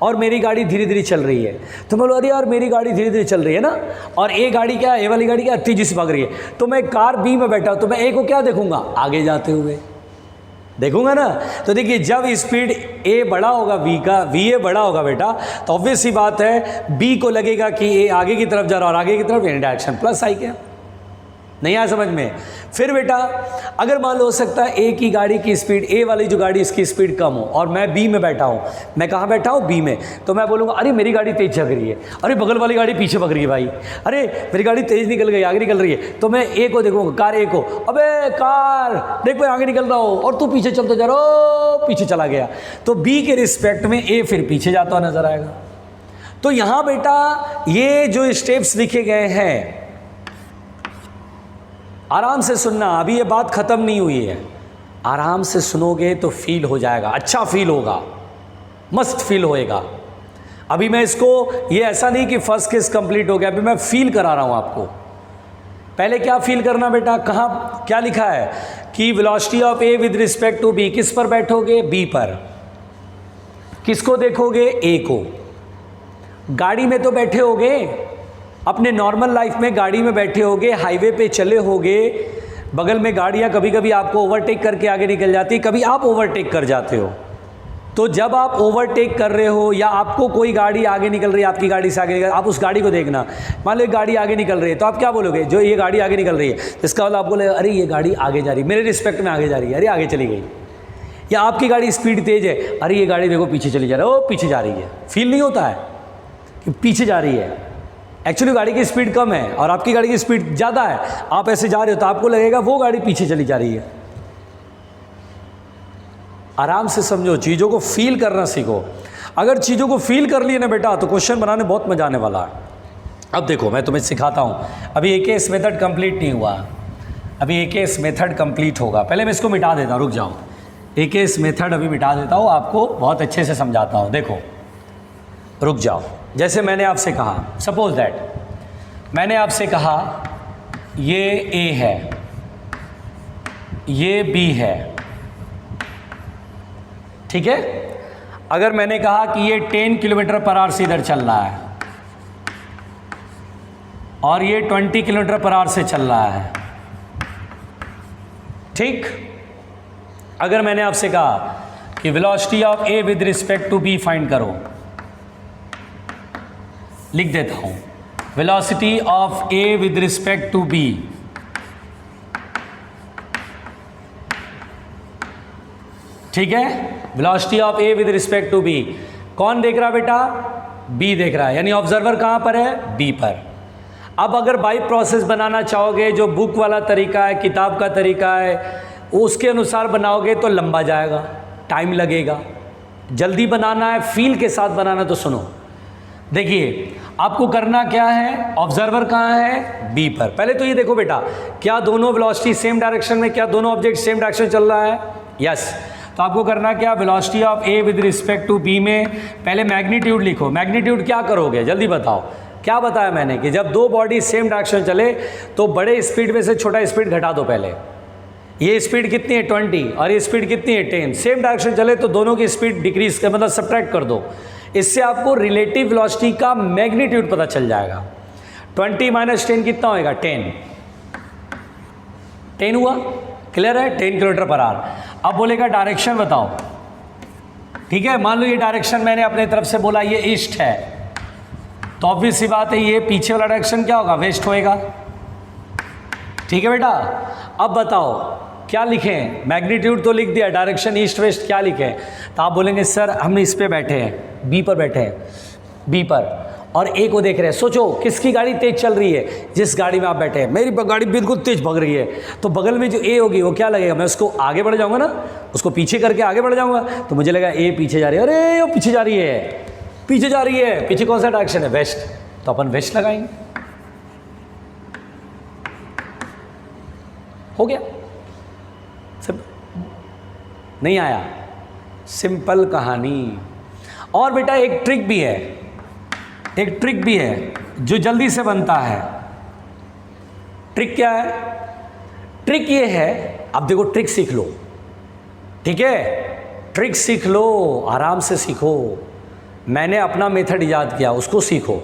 और मेरी गाड़ी धीरे धीरे चल रही है, तो मैं बोलो अरे यार मेरी गाड़ी धीरे धीरे चल रही है ना, और ए गाड़ी क्या, ए वाली गाड़ी क्या तेजी से भाग रही है, तो मैं कार बी में बैठा हूँ, तो मैं ए को क्या देखूंगा, आगे जाते हुए देखूंगा ना। तो देखिए जब स्पीड ए बड़ा होगा वी का, वी ए बड़ा होगा बेटा, तो ऑब्वियस सी बात है बी को लगेगा कि ए आगे की तरफ जा रहा है, और आगे की तरफ यानी डायरेक्शन प्लस आई क्या, नहीं आया समझ में। फिर बेटा अगर मान लो हो सकता है ए की गाड़ी की स्पीड, ए वाली जो गाड़ी इसकी स्पीड कम हो और मैं बी में बैठा हूँ, मैं कहाँ बैठा हूँ, बी में, तो मैं बोलूँगा अरे मेरी गाड़ी तेज चल रही है, अरे बगल वाली गाड़ी पीछे भग रही है भाई, अरे मेरी गाड़ी तेज निकल गई, आगे निकल रही है, तो मैं ए को देखूँगा, कार ए को, अबे कार देख मैं आगे निकल रहा हूँ और तू पीछे चलते जा रहा हो, पीछे चला गया, तो बी के रिस्पेक्ट में ए फिर पीछे जाता हुआ नजर आएगा। तो यहाँ बेटा ये जो स्टेप्स लिखे गए हैं आराम से सुनना, अभी ये बात ख़त्म नहीं हुई है, आराम से सुनोगे तो फील हो जाएगा, अच्छा फील होगा, मस्त फील होएगा। अभी मैं इसको, ये ऐसा नहीं कि फर्स्ट केस कंप्लीट हो गया, अभी मैं फील करा रहा हूँ आपको। पहले क्या फील करना बेटा, कहाँ क्या लिखा है कि velocity of A with respect to B, किस पर बैठोगे, बी पर, किसको देखोगे, ए को। गाड़ी में तो बैठे होगे, अपने नॉर्मल लाइफ में गाड़ी में बैठे होगे, हाईवे पे चले होगे, बगल में गाड़ियाँ कभी कभी आपको ओवरटेक करके आगे निकल जाती, कभी आप ओवरटेक कर जाते हो, तो जब आप ओवरटेक कर रहे हो या आपको कोई गाड़ी आगे निकल रही है, आपकी गाड़ी से आगे निकल, आप उस गाड़ी को देखना, मान लो गाड़ी आगे निकल रही है, तो आप क्या बोलोगे, जो ये गाड़ी आगे निकल रही है इसका मतलब आप बोले अरे ये गाड़ी आगे जा रही है, मेरे रिस्पेक्ट में आगे जा रही है, अरे आगे चली गई। या आपकी गाड़ी स्पीड तेज है, अरे ये गाड़ी देखो पीछे चली जा रही है, ओ पीछे जा रही है, फील नहीं होता है कि पीछे जा रही है, एक्चुअली गाड़ी की स्पीड कम है और आपकी गाड़ी की स्पीड ज़्यादा है, आप ऐसे जा रहे हो तो आपको लगेगा वो गाड़ी पीछे चली जा रही है। आराम से समझो, चीज़ों को फील करना सीखो। अगर चीज़ों को फील कर लिए ना बेटा तो क्वेश्चन बनाने बहुत मजा आने वाला है। अब देखो मैं तुम्हें सिखाता हूँ, अभी एक केस मेथड कंप्लीट नहीं हुआ, अभी एक केस मेथड कंप्लीट होगा, पहले मैं इसको मिटा देता हूँ, रुक जाओ, एक केस मेथड अभी मिटा देता हूँ, आपको बहुत अच्छे से समझाता हूँ। देखो रुक जाओ, जैसे मैंने आपसे कहा, सपोज दैट मैंने आपसे कहा ये ए है, ये बी है, ठीक है। अगर मैंने कहा कि ये 10 किलोमीटर पर आवर से इधर चल रहा है और ये 20 किलोमीटर पर आवर से चल रहा है, ठीक। अगर मैंने आपसे कहा कि velocity of A with respect to B find करो, लिख देता हूं, velocity of A with respect to B, ठीक है। Velocity of A with respect to B, कौन देख रहा बेटा, बी देख रहा है, यानी ऑब्जर्वर कहां पर है, बी पर। अब अगर बाई प्रोसेस बनाना चाहोगे, जो बुक वाला तरीका है, किताब का तरीका है, उसके अनुसार बनाओगे तो लंबा जाएगा, टाइम लगेगा। जल्दी बनाना है, फील के साथ बनाना, तो सुनो। देखिए आपको करना क्या है, ऑब्जर्वर कहाँ है, बी पर। पहले तो ये देखो बेटा, क्या दोनों वेलोसिटी सेम डायरेक्शन में, क्या दोनों ऑब्जेक्ट सेम डायरेक्शन चल रहा है, यस। तो आपको करना क्या, velocity of A with respect to B में पहले मैग्नीट्यूड लिखो। मैग्नीट्यूड क्या करोगे, जल्दी बताओ, क्या बताया मैंने कि जब दो बॉडी सेम डायरेक्शन चले तो बड़े स्पीड में से छोटा स्पीड घटा दो। पहले ये स्पीड कितनी है 20 और ये स्पीड कितनी है 10, सेम डायरेक्शन चले तो दोनों की स्पीड डिक्रीज कर, मतलब सब्ट्रैक्ट कर दो। इससे आपको रिलेटिव वेलोसिटी का मैग्नीट्यूड पता चल जाएगा। 20 माइनस 10 कितना होएगा, 10 हुआ, क्लियर है, 10 किलोमीटर पर आवर। अब बोलेगा डायरेक्शन बताओ, ठीक है। मान लो ये डायरेक्शन मैंने अपने तरफ से बोला ये ईस्ट है, तो ऑब्वियस सी बात है ये पीछे वाला डायरेक्शन क्या होगा, वेस्ट होएगा, ठीक है बेटा। अब बताओ क्या लिखें, मैग्नीट्यूड तो लिख दिया, डायरेक्शन ईस्ट वेस्ट क्या लिखें, तो आप बोलेंगे सर हम इस पे बैठे हैं, बी पर बैठे हैं, बी पर, और ए को देख रहे हैं। सोचो किसकी गाड़ी तेज चल रही है, जिस गाड़ी में आप बैठे हैं। मेरी गाड़ी बिल्कुल तेज भग रही है, तो बगल में जो ए होगी वो क्या लगेगा, मैं उसको आगे बढ़ जाऊंगा ना, उसको पीछे करके आगे बढ़ जाऊंगा, तो मुझे लगा ए पीछे जा रही है, अरे वो पीछे जा रही है, पीछे जा रही है, पीछे कौन सा डायरेक्शन है, वेस्ट, तो अपन वेस्ट लगाएंगे, हो गया। नहीं आया, सिंपल कहानी। और बेटा एक ट्रिक भी है, एक ट्रिक भी है जो जल्दी से बनता है। ट्रिक क्या है, ट्रिक ये है, अब देखो ट्रिक सीख लो, ठीक है, ट्रिक सीख लो, आराम से सीखो, मैंने अपना मेथड ईजाद किया, उसको सीखो।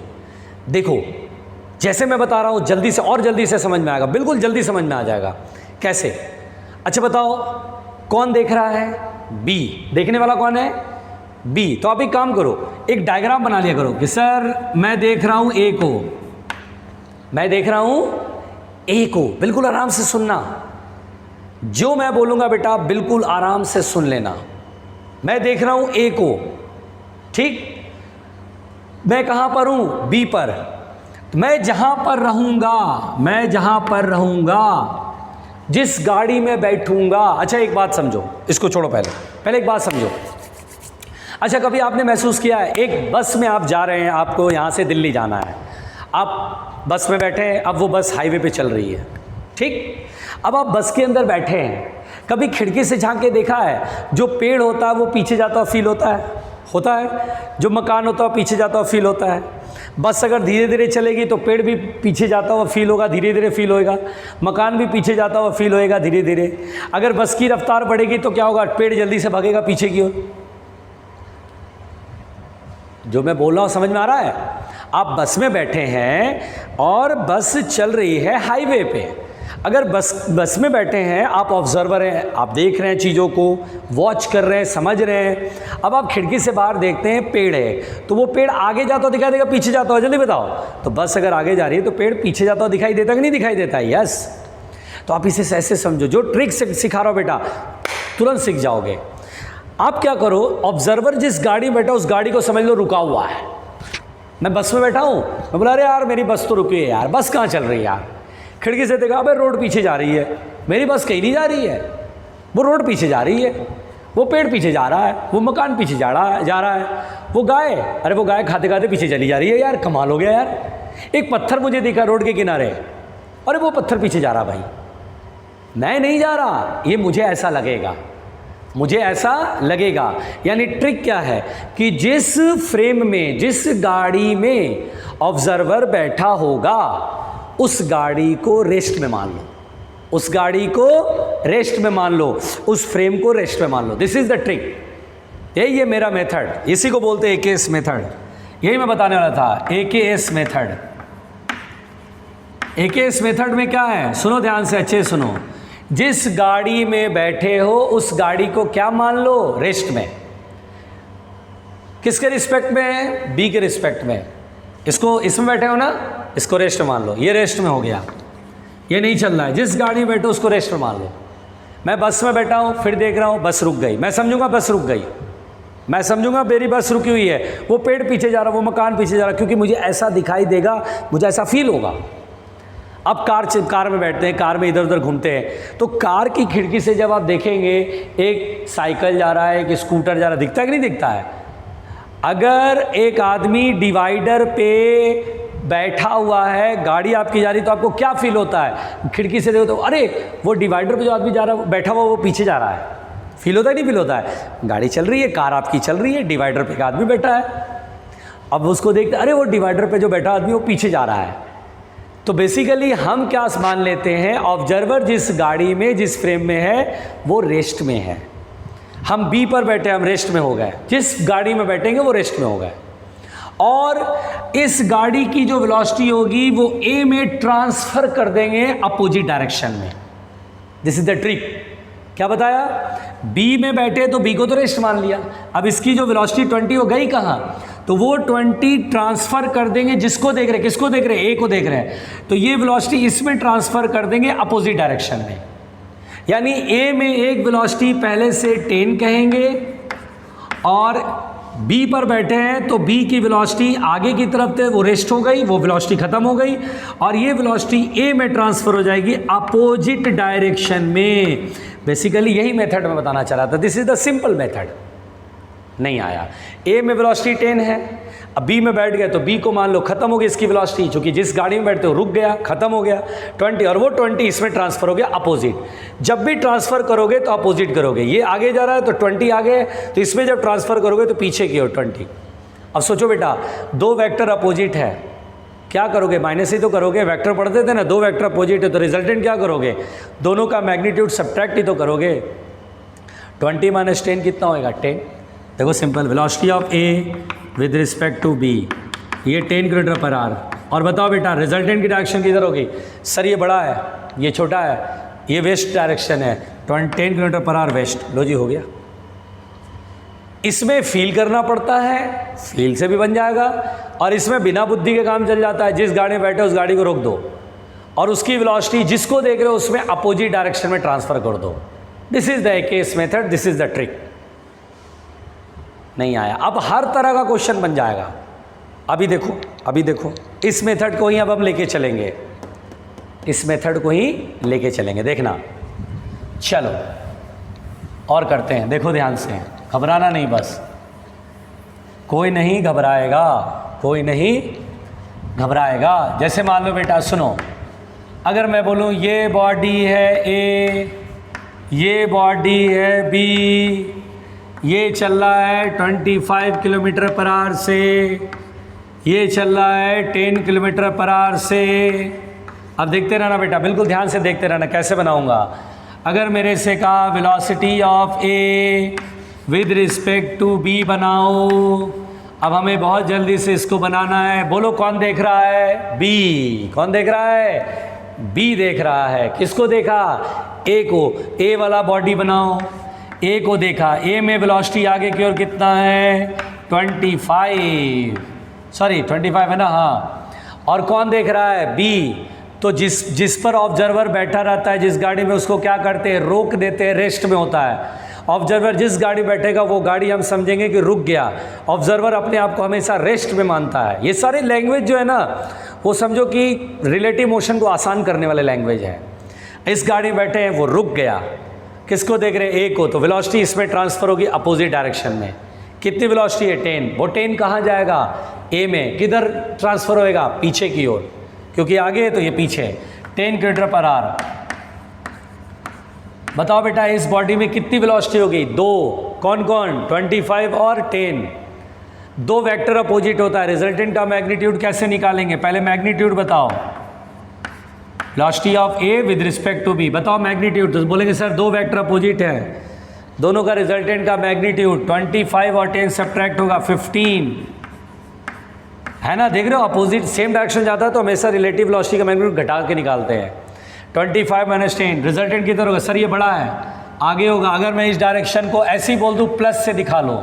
देखो जैसे मैं बता रहा हूँ जल्दी से और जल्दी से समझ में आएगा, बिल्कुल जल्दी समझ में आ जाएगा। कैसे? अच्छा बताओ कौन देख रहा है? बी। देखने वाला कौन है? बी। तो आप एक काम करो, एक डायग्राम बना लिया करो कि सर मैं देख रहा हूँ ए को, मैं देख रहा हूँ ए को। बिल्कुल आराम से सुनना, जो मैं बोलूँगा बेटा बिल्कुल आराम से सुन लेना। मैं देख रहा हूँ ए को, ठीक। मैं कहाँ पर हूँ? बी पर। मैं जहाँ पर रहूँगा, मैं जहाँ पर रहूँगा, जिस गाड़ी में बैठूँगा। अच्छा एक बात समझो, इसको छोड़ो, पहले एक बात समझो। अच्छा कभी आपने महसूस किया है, एक बस में आप जा रहे हैं, आपको यहाँ से दिल्ली जाना है, आप बस में बैठे हैं, अब वो बस हाईवे पे चल रही है, ठीक। अब आप बस के अंदर बैठे हैं, कभी खिड़की से झांक के देखा है जो पेड़ होता है वो पीछे जाता हुआ फील होता है, जो मकान होता है पीछे जाता हुआ फील होता है। बस अगर धीरे धीरे चलेगी तो पेड़ भी पीछे जाता हुआ फील होगा, धीरे धीरे फील होएगा, मकान भी पीछे जाता हुआ फील होएगा धीरे धीरे। अगर बस की रफ्तार बढ़ेगी तो क्या होगा? पेड़ जल्दी से भागेगा पीछे की ओर। जो मैं बोल रहा हूँ समझ में आ रहा है? आप बस में बैठे हैं और बस चल रही है हाईवे पे। अगर बस में बैठे हैं, आप ऑब्जर्वर हैं, आप देख रहे हैं चीज़ों को, वॉच कर रहे हैं, समझ रहे हैं। अब आप खिड़की से बाहर देखते हैं पेड़ है, तो वो पेड़ आगे जाता हुआ दिखाई देगा, पीछे जाता हुआ? जल्दी बताओ। तो बस अगर आगे जा रही है तो पेड़ पीछे जाता हुआ दिखाई देता कि नहीं दिखाई देता है? यस। तो आप इसे ऐसे समझो, जो ट्रिक सिखा रहा हूँ बेटा तुरंत सीख जाओगे। आप क्या करो, ऑब्जर्वर जिस गाड़ी में बैठा उस गाड़ी को समझ लो रुका हुआ है। मैं बस में बैठा हूँ, मैं बोला अरे यार मेरी बस तो रुकी है यार, बस कहाँ चल रही है यार। खिड़की से देखा, अबे रोड पीछे जा रही है, मेरी बस कहीं नहीं जा रही है, वो रोड पीछे जा रही है, वो पेड़ पीछे जा रहा है, वो मकान पीछे जा रहा है, वो गाय, अरे वो गाय खाते खाते पीछे चली जा रही है। यार कमाल हो गया यार। एक पत्थर मुझे दिखा रोड के किनारे, अरे वो पत्थर पीछे जा रहा भाई, मैं नहीं जा रहा, ये मुझे ऐसा लगेगा, मुझे ऐसा लगेगा। यानी ट्रिक क्या है कि जिस फ्रेम में, जिस गाड़ी में ऑब्जर्वर बैठा होगा उस गाड़ी को रेस्ट में मान लो, उस गाड़ी को रेस्ट में मान लो, उस फ्रेम को रेस्ट में मान लो। This is the trick. यही है मेरा मेथड, इसी को बोलते हैं AKS मेथड। यही मैं बताने वाला था, AKS मेथड। AKS मेथड में क्या है, सुनो ध्यान से, अच्छे सुनो। जिस गाड़ी में बैठे हो उस गाड़ी को क्या मान लो? रेस्ट में। किसके रिस्पेक्ट में? बी के रिस्पेक्ट में। इसको, इसमें बैठे हो ना, इसको रेस्ट मान लो, ये रेस्ट में हो गया, ये नहीं चल रहा है। जिस गाड़ी में बैठो उसको रेस्ट में मान लो। मैं बस में बैठा हूँ, फिर देख रहा हूँ बस रुक गई, मैं समझूंगा बस रुक गई, मैं समझूंगा मेरी बस रुकी हुई है, वो पेड़ पीछे जा रहा, वो मकान पीछे जा रहा, क्योंकि मुझे ऐसा दिखाई देगा, मुझे ऐसा फील होगा। अब कार में बैठते हैं, कार में इधर उधर घूमते हैं, तो कार की खिड़की से जब आप देखेंगे एक साइकिल जा रहा है, एक स्कूटर जा रहा है, दिखता है कि नहीं दिखता है? अगर एक आदमी डिवाइडर पे बैठा हुआ है, गाड़ी आपकी जा रही, तो आपको क्या फील होता है? खिड़की से देखो तो अरे वो डिवाइडर पे जो आदमी जा रहा है, बैठा हुआ, वो पीछे जा रहा है। फील होता है नहीं फील होता है? गाड़ी चल रही है, कार आपकी चल रही है, डिवाइडर पे एक आदमी बैठा है, अब उसको देखते अरे वो डिवाइडर पे जो बैठा आदमी वो पीछे जा रहा है। तो बेसिकली हम क्या मान लेते हैं, ऑब्जर्वर जिस गाड़ी में, जिस फ्रेम में है वो रेस्ट में है। हम बी पर बैठे, हम रेस्ट में हो गए, जिस गाड़ी में बैठेंगे वो रेस्ट में हो गए। और इस गाड़ी की जो वेलोसिटी होगी वो ए में ट्रांसफर कर देंगे अपोजिट डायरेक्शन में। This is the trick. क्या बताया? बी में बैठे तो बी को तो रेस्ट मान लिया, अब इसकी जो वेलोसिटी 20 हो गई कहाँ, तो वो 20 ट्रांसफर कर देंगे, जिसको देख रहे हैं, किसको देख रहे हैं? ए को देख रहे हैं, तो ये वेलोसिटी इसमें ट्रांसफर कर देंगे अपोजिट डायरेक्शन में। यानी ए में एक वेलोसिटी पहले से 10 कहेंगे, और बी पर बैठे हैं तो बी की वेलोसिटी आगे की तरफ थे, वो रेस्ट हो गई, वो वेलोसिटी खत्म हो गई, और ये वेलोसिटी ए में ट्रांसफर हो जाएगी अपोजिट डायरेक्शन में। बेसिकली यही मेथड मैं बताना चाह रहा था। This is the simple method. नहीं आया? ए में वेलोसिटी 10 है, अब बी में बैठ गए तो बी को मान लो खत्म हो गई इसकी वेलोसिटी, क्योंकि जिस गाड़ी में बैठते हो रुक गया, खत्म हो गया 20, और वो 20 इसमें ट्रांसफर हो गया अपोजिट। जब भी ट्रांसफर करोगे तो अपोजिट करोगे, ये आगे जा रहा है तो 20 आगे, तो इसमें जब ट्रांसफर करोगे तो पीछे की ओर 20। अब सोचो बेटा, दो वेक्टर अपोजिट है, क्या करोगे? माइनस ही तो करोगे, वेक्टर पढ़ते थे ना, दो वेक्टर अपोजिट है तो रिजल्टेंट क्या करोगे? दोनों का मैग्नीट्यूड सब्ट्रैक्ट ही तो करोगे। 20 - 10 कितना होएगा? 10। देखो simple, velocity of A with respect to B, ये 10 किलोमीटर पर आवर। और बताओ बेटा रिजल्टेंट की डायरेक्शन किधर होगी? सर ये बड़ा है, ये छोटा है, ये वेस्ट डायरेक्शन है, 10 किलोमीटर पर आवर वेस्ट। लो जी हो गया। इसमें फील करना पड़ता है, फील से भी बन जाएगा, और इसमें बिना बुद्धि के काम चल जाता है। जिस गाड़ी में बैठे उस गाड़ी को रोक दो और उसकी वेलोसिटी जिसको देख रहे हो उसमें अपोजिट डायरेक्शन में ट्रांसफर कर दो। This is the aces method, this is the trick. नहीं आया? अब हर तरह का क्वेश्चन बन जाएगा। अभी देखो, अभी देखो, इस मेथड को ही अब हम लेके चलेंगे, इस मेथड को ही लेके चलेंगे, देखना। चलो और करते हैं, देखो ध्यान से, घबराना नहीं, बस कोई नहीं घबराएगा, कोई नहीं घबराएगा। जैसे मान लो बेटा सुनो, अगर मैं बोलूँ ये बॉडी है ए, ये बॉडी है बी, ये चल रहा है 25 किलोमीटर पर आवर से, ये चल रहा है 10 किलोमीटर पर आवर से। अब देखते रहना बेटा, बिल्कुल ध्यान से देखते रहना कैसे बनाऊंगा। अगर मेरे से कहा velocity of A with respect to B बनाओ, अब हमें बहुत जल्दी से इसको बनाना है। बोलो कौन देख रहा है? बी। कौन देख रहा है? बी देख रहा है। किसको देखा? ए को। ए वाला बॉडी बनाओ, ए को देखा, ए में वेलोसिटी आगे की ओर कितना है? 25, सॉरी 25 है ना, हाँ। और कौन देख रहा है? बी। तो जिस पर ऑब्जर्वर बैठा रहता है जिस गाड़ी में, उसको क्या करते हैं? रोक देते हैं, रेस्ट में होता है। ऑब्जर्वर जिस गाड़ी बैठेगा वो गाड़ी हम समझेंगे कि रुक गया। ऑब्जर्वर अपने आप को हमेशा रेस्ट में मानता है। ये सारी लैंग्वेज जो है ना, वो समझो कि रिलेटिव मोशन को आसान करने वाले लैंग्वेज है। इस गाड़ी में बैठे हैं, वो रुक गया, किसको देख रहे हैं? ए को। तो वेलोसिटी इसमें ट्रांसफर होगी अपोजिट डायरेक्शन में। कितनी वेलोसिटी है? 10। वो 10 कहाँ जाएगा? ए में। किधर ट्रांसफर होएगा? पीछे की ओर, क्योंकि आगे है तो ये पीछे। 10 किलोमीटर पर आवर। बताओ बेटा इस बॉडी में कितनी वेलोसिटी होगी? 2। कौन कौन? 25 और 10। 2 वेक्टर अपोजिट होता है। रिजल्टेंट का मैग्नीट्यूड कैसे निकालेंगे? पहले मैग्नीट्यूड बताओ। Velocity of A with respect to B, बताओ मैग्नीट्यूड। तो बोलेंगे सर 2 वेक्टर अपोजिट है, दोनों का रिजल्टेंट का मैग्नीट्यूड 25 और 10 सब्ट्रैक्ट होगा 15, है ना? देख रहे हो अपोजिट सेम डायरेक्शन जाता है तो हमेशा रिलेटिव वेलोसिटी का मैग्नीट्यूड घटा के निकालते हैं। 25 - 10 रिजल्टेंट किधर होगा? सर ये बड़ा है, आगे होगा। अगर मैं इस डायरेक्शन को ऐसे ही बोल दूँ, प्लस से दिखा लो,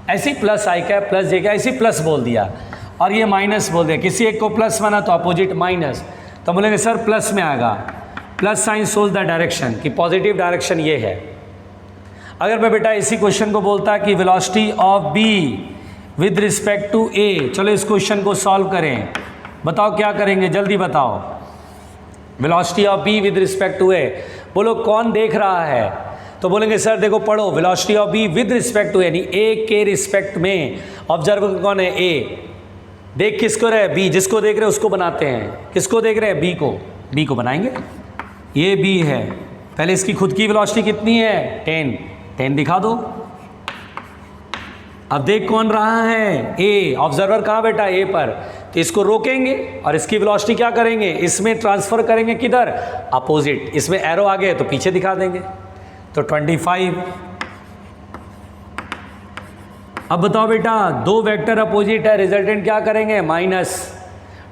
ऐसी प्लस आई क्या, प्लस जे क्या, ऐसी प्लस बोल दिया और ये माइनस बोल दिया, किसी एक को प्लस माना तो अपोजिट माइनस, तो बोलेंगे सर प्लस में आएगा। Plus sign shows the direction कि पॉजिटिव डायरेक्शन ये है। अगर मैं बेटा इसी क्वेश्चन को बोलता कि velocity of B with respect to A, चलो इस क्वेश्चन को सॉल्व करें। बताओ क्या करेंगे, जल्दी बताओ। Velocity of B with respect to A, बोलो कौन देख रहा है? तो बोलेंगे सर देखो पढ़ो, velocity of B with respect to यानी ए के रिस्पेक्ट में। ऑब्जर्वर कौन है? ए। देख किसको रहे? बी। जिसको देख रहे हैं उसको बनाते हैं। किसको देख रहे हैं? बी को। बी को बनाएंगे। ये बी है, पहले इसकी खुद की वेलोसिटी कितनी है? 10 दिखा दो। अब देख कौन रहा है? ए। ऑब्जर्वर कहाँ बैठा? ए पर। तो इसको रोकेंगे और इसकी वेलोसिटी क्या करेंगे? इसमें ट्रांसफर करेंगे। किधर? अपोजिट। इसमें एरो आगे है तो पीछे दिखा देंगे। तो 25। अब बताओ बेटा 2 वेक्टर अपोजिट है, रिजल्टेंट क्या करेंगे? माइनस।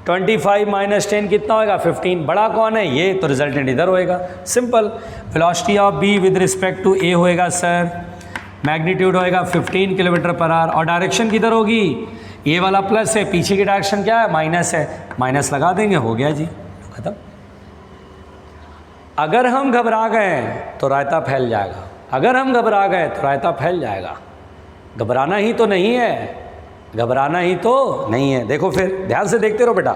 25 - 10 कितना होगा? 15। बड़ा कौन है? ये, तो रिजल्टेंट इधर होएगा। Simple. Velocity of B with respect to A होएगा सर, मैग्नीट्यूड होएगा 15 किलोमीटर पर आवर और डायरेक्शन किधर होगी? ये वाला प्लस है, पीछे की डायरेक्शन क्या है? माइनस है, माइनस लगा देंगे, हो गया जी, खत्म। अगर हम घबरा गए तो रायता फैल जाएगा, अगर हम घबरा गए तो रायता फैल जाएगा। घबराना ही तो नहीं है, घबराना ही तो नहीं है। देखो फिर ध्यान से देखते रहो बेटा,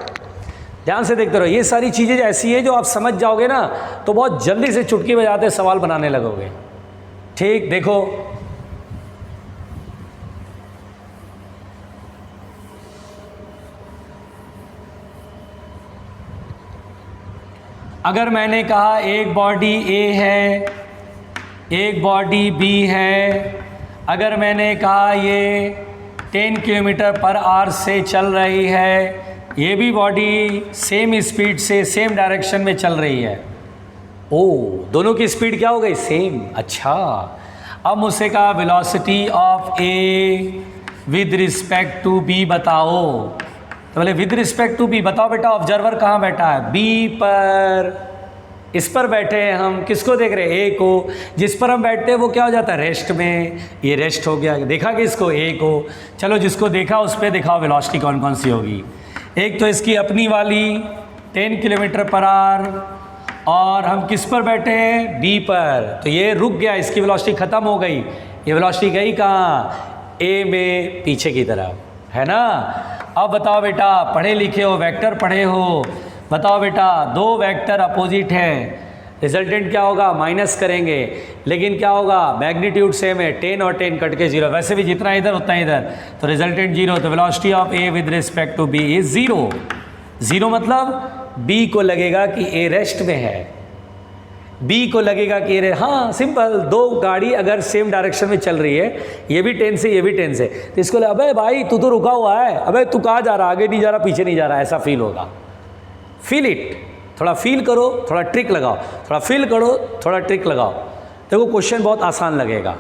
ध्यान से देखते रहो। ये सारी चीज़ें ऐसी है जो आप समझ जाओगे ना तो बहुत जल्दी से चुटकी बजाते सवाल बनाने लगोगे। ठीक, देखो अगर मैंने कहा एक बॉडी ए है, एक बॉडी बी है, अगर मैंने कहा ये 10 किलोमीटर पर आवर से चल रही है, ये भी बॉडी सेम स्पीड से सेम डायरेक्शन में चल रही है। ओ, दोनों की स्पीड क्या हो गई? सेम। अच्छा, अब मुझसे कहा velocity of A with respect to B बताओ। तो बोले विद रिस्पेक्ट टू बी बताओ बेटा, ऑब्जर्वर कहाँ बैठा है? बी पर। इस पर बैठे हैं हम, किसको देख रहे हैं? ए को। जिस पर हम बैठते हैं वो क्या हो जाता है? रेस्ट में। ये रेस्ट हो गया। देखा कि इसको? ए को। चलो जिसको देखा उस पर दिखाओ वेलोसिटी कौन कौन सी होगी। एक तो इसकी अपनी वाली 10 किलोमीटर पर आवर, और हम किस पर बैठे हैं? बी पर। तो ये रुक गया, इसकी वेलोसिटी ख़त्म हो गई। ये वेलोसिटी गई कहाँ? ए में, पीछे की तरफ, है ना। अब बताओ बेटा, पढ़े लिखे हो, वेक्टर पढ़े हो, बताओ बेटा, दो वेक्टर अपोजिट हैं, रिजल्टेंट क्या होगा? माइनस करेंगे, लेकिन क्या होगा? मैग्नीट्यूड सेम है, 10 और 10 कट के 0, वैसे भी जितना इधर उतना इधर, तो रिजल्टेंट 0। तो velocity of A with respect to B is 0। 0 मतलब बी को लगेगा कि ए रेस्ट में है, बी को लगेगा कि ए, हाँ सिंपल। दो गाड़ी अगर सेम डायरेक्शन में चल रही है, ये भी 10 से ये भी 10 से, तो इसको लगे अबे भाई तू तो रुका हुआ है, अबे तू कहाँ जा रहा, आगे नहीं जा रहा, पीछे नहीं जा रहा, ऐसा फील होगा। फील इट, थोड़ा फील करो, थोड़ा ट्रिक लगाओ, थोड़ा फील करो, थोड़ा ट्रिक लगाओ, देखो क्वेश्चन बहुत आसान लगेगा।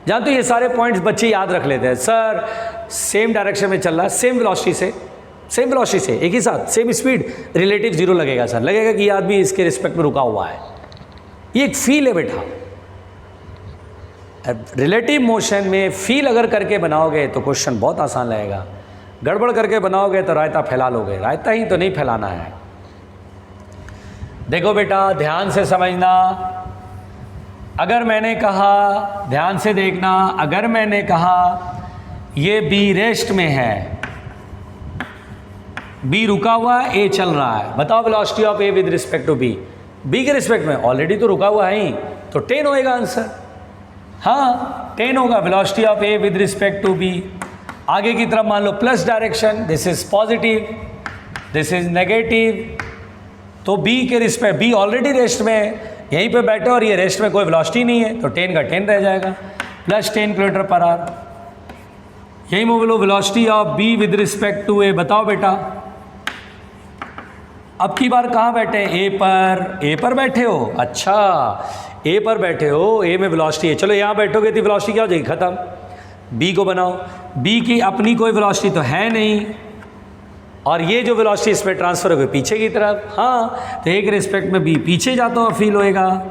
जानते हो ये सारे पॉइंट्स बच्चे याद रख लेते हैं। सर सेम डायरेक्शन में चल रहा है, सेम वेलोसिटी से, सेम वेलोसिटी से, एक ही साथ, सेम स्पीड, रिलेटिव 0 लगेगा सर, लगेगा कि ये आदमी इसके रिस्पेक्ट में रुका हुआ है। ये एक फील है बेटा। रिलेटिव मोशन में फील अगर करके बनाओगे तो क्वेश्चन बहुत आसान लगेगा। गड़बड़ करके बनाओगे तो रायता फैला लोगे, रायता ही तो नहीं फैलाना है। देखो बेटा ध्यान से समझना, अगर मैंने कहा, ध्यान से देखना, अगर मैंने कहा ये बी रेस्ट में है, बी रुका हुआ है, ए चल रहा है, बताओ velocity of A with respect to B. B के रिस्पेक्ट में ऑलरेडी तो रुका हुआ है ही, तो 10 होएगा आंसर। हाँ 10 होगा velocity of A with respect to B. आगे की तरफ मान लो plus direction, this is positive, this is negative, तो बी के रिस्पेक्ट, बी ऑलरेडी रेस्ट में है, यहीं पे बैठे और ये रेस्ट में कोई वेलोसिटी नहीं है, तो 10 का 10 रह जाएगा, प्लस 10 किलोमीटर पर आवर। यही बोलो velocity of B with respect to A, बताओ बेटा। अब की बार कहाँ बैठे हैं? ए पर। ए पर बैठे हो, अच्छा ए पर बैठे हो, ए में वेलोसिटी है, चलो यहाँ बैठोगे तो वेलोसिटी क्या हो जाएगी? खत्म। बी को बनाओ, बी की अपनी कोई वेलोसिटी तो है नहीं, और ये जो वेलोसिटी इस पर ट्रांसफर हो गई पीछे की तरफ, हाँ तो ए के रिस्पेक्ट में बी पीछे जाता हुआ फील होएगा,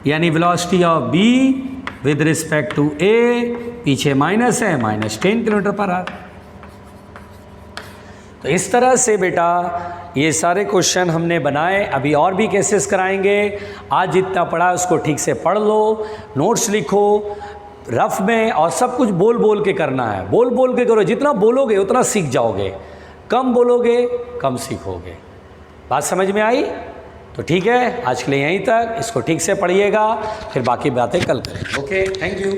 यानी velocity of B with respect to A, पीछे माइनस है, माइनस 10 किलोमीटर पर आवर। तो इस तरह से बेटा ये सारे क्वेश्चन हमने बनाए, अभी और भी केसेस कराएंगे। आज जितना पढ़ा उसको ठीक से पढ़ लो, नोट्स लिखो रफ में, और सब कुछ बोल बोल के करना है, बोल बोल के करो, जितना बोलोगे उतना सीख जाओगे, कम बोलोगे कम सीखोगे। बात समझ में आई? तो ठीक है, आज के लिए यहीं तक, इसको ठीक से पढ़िएगा, फिर बाकी बातें कल करेंगे। Okay, thank you.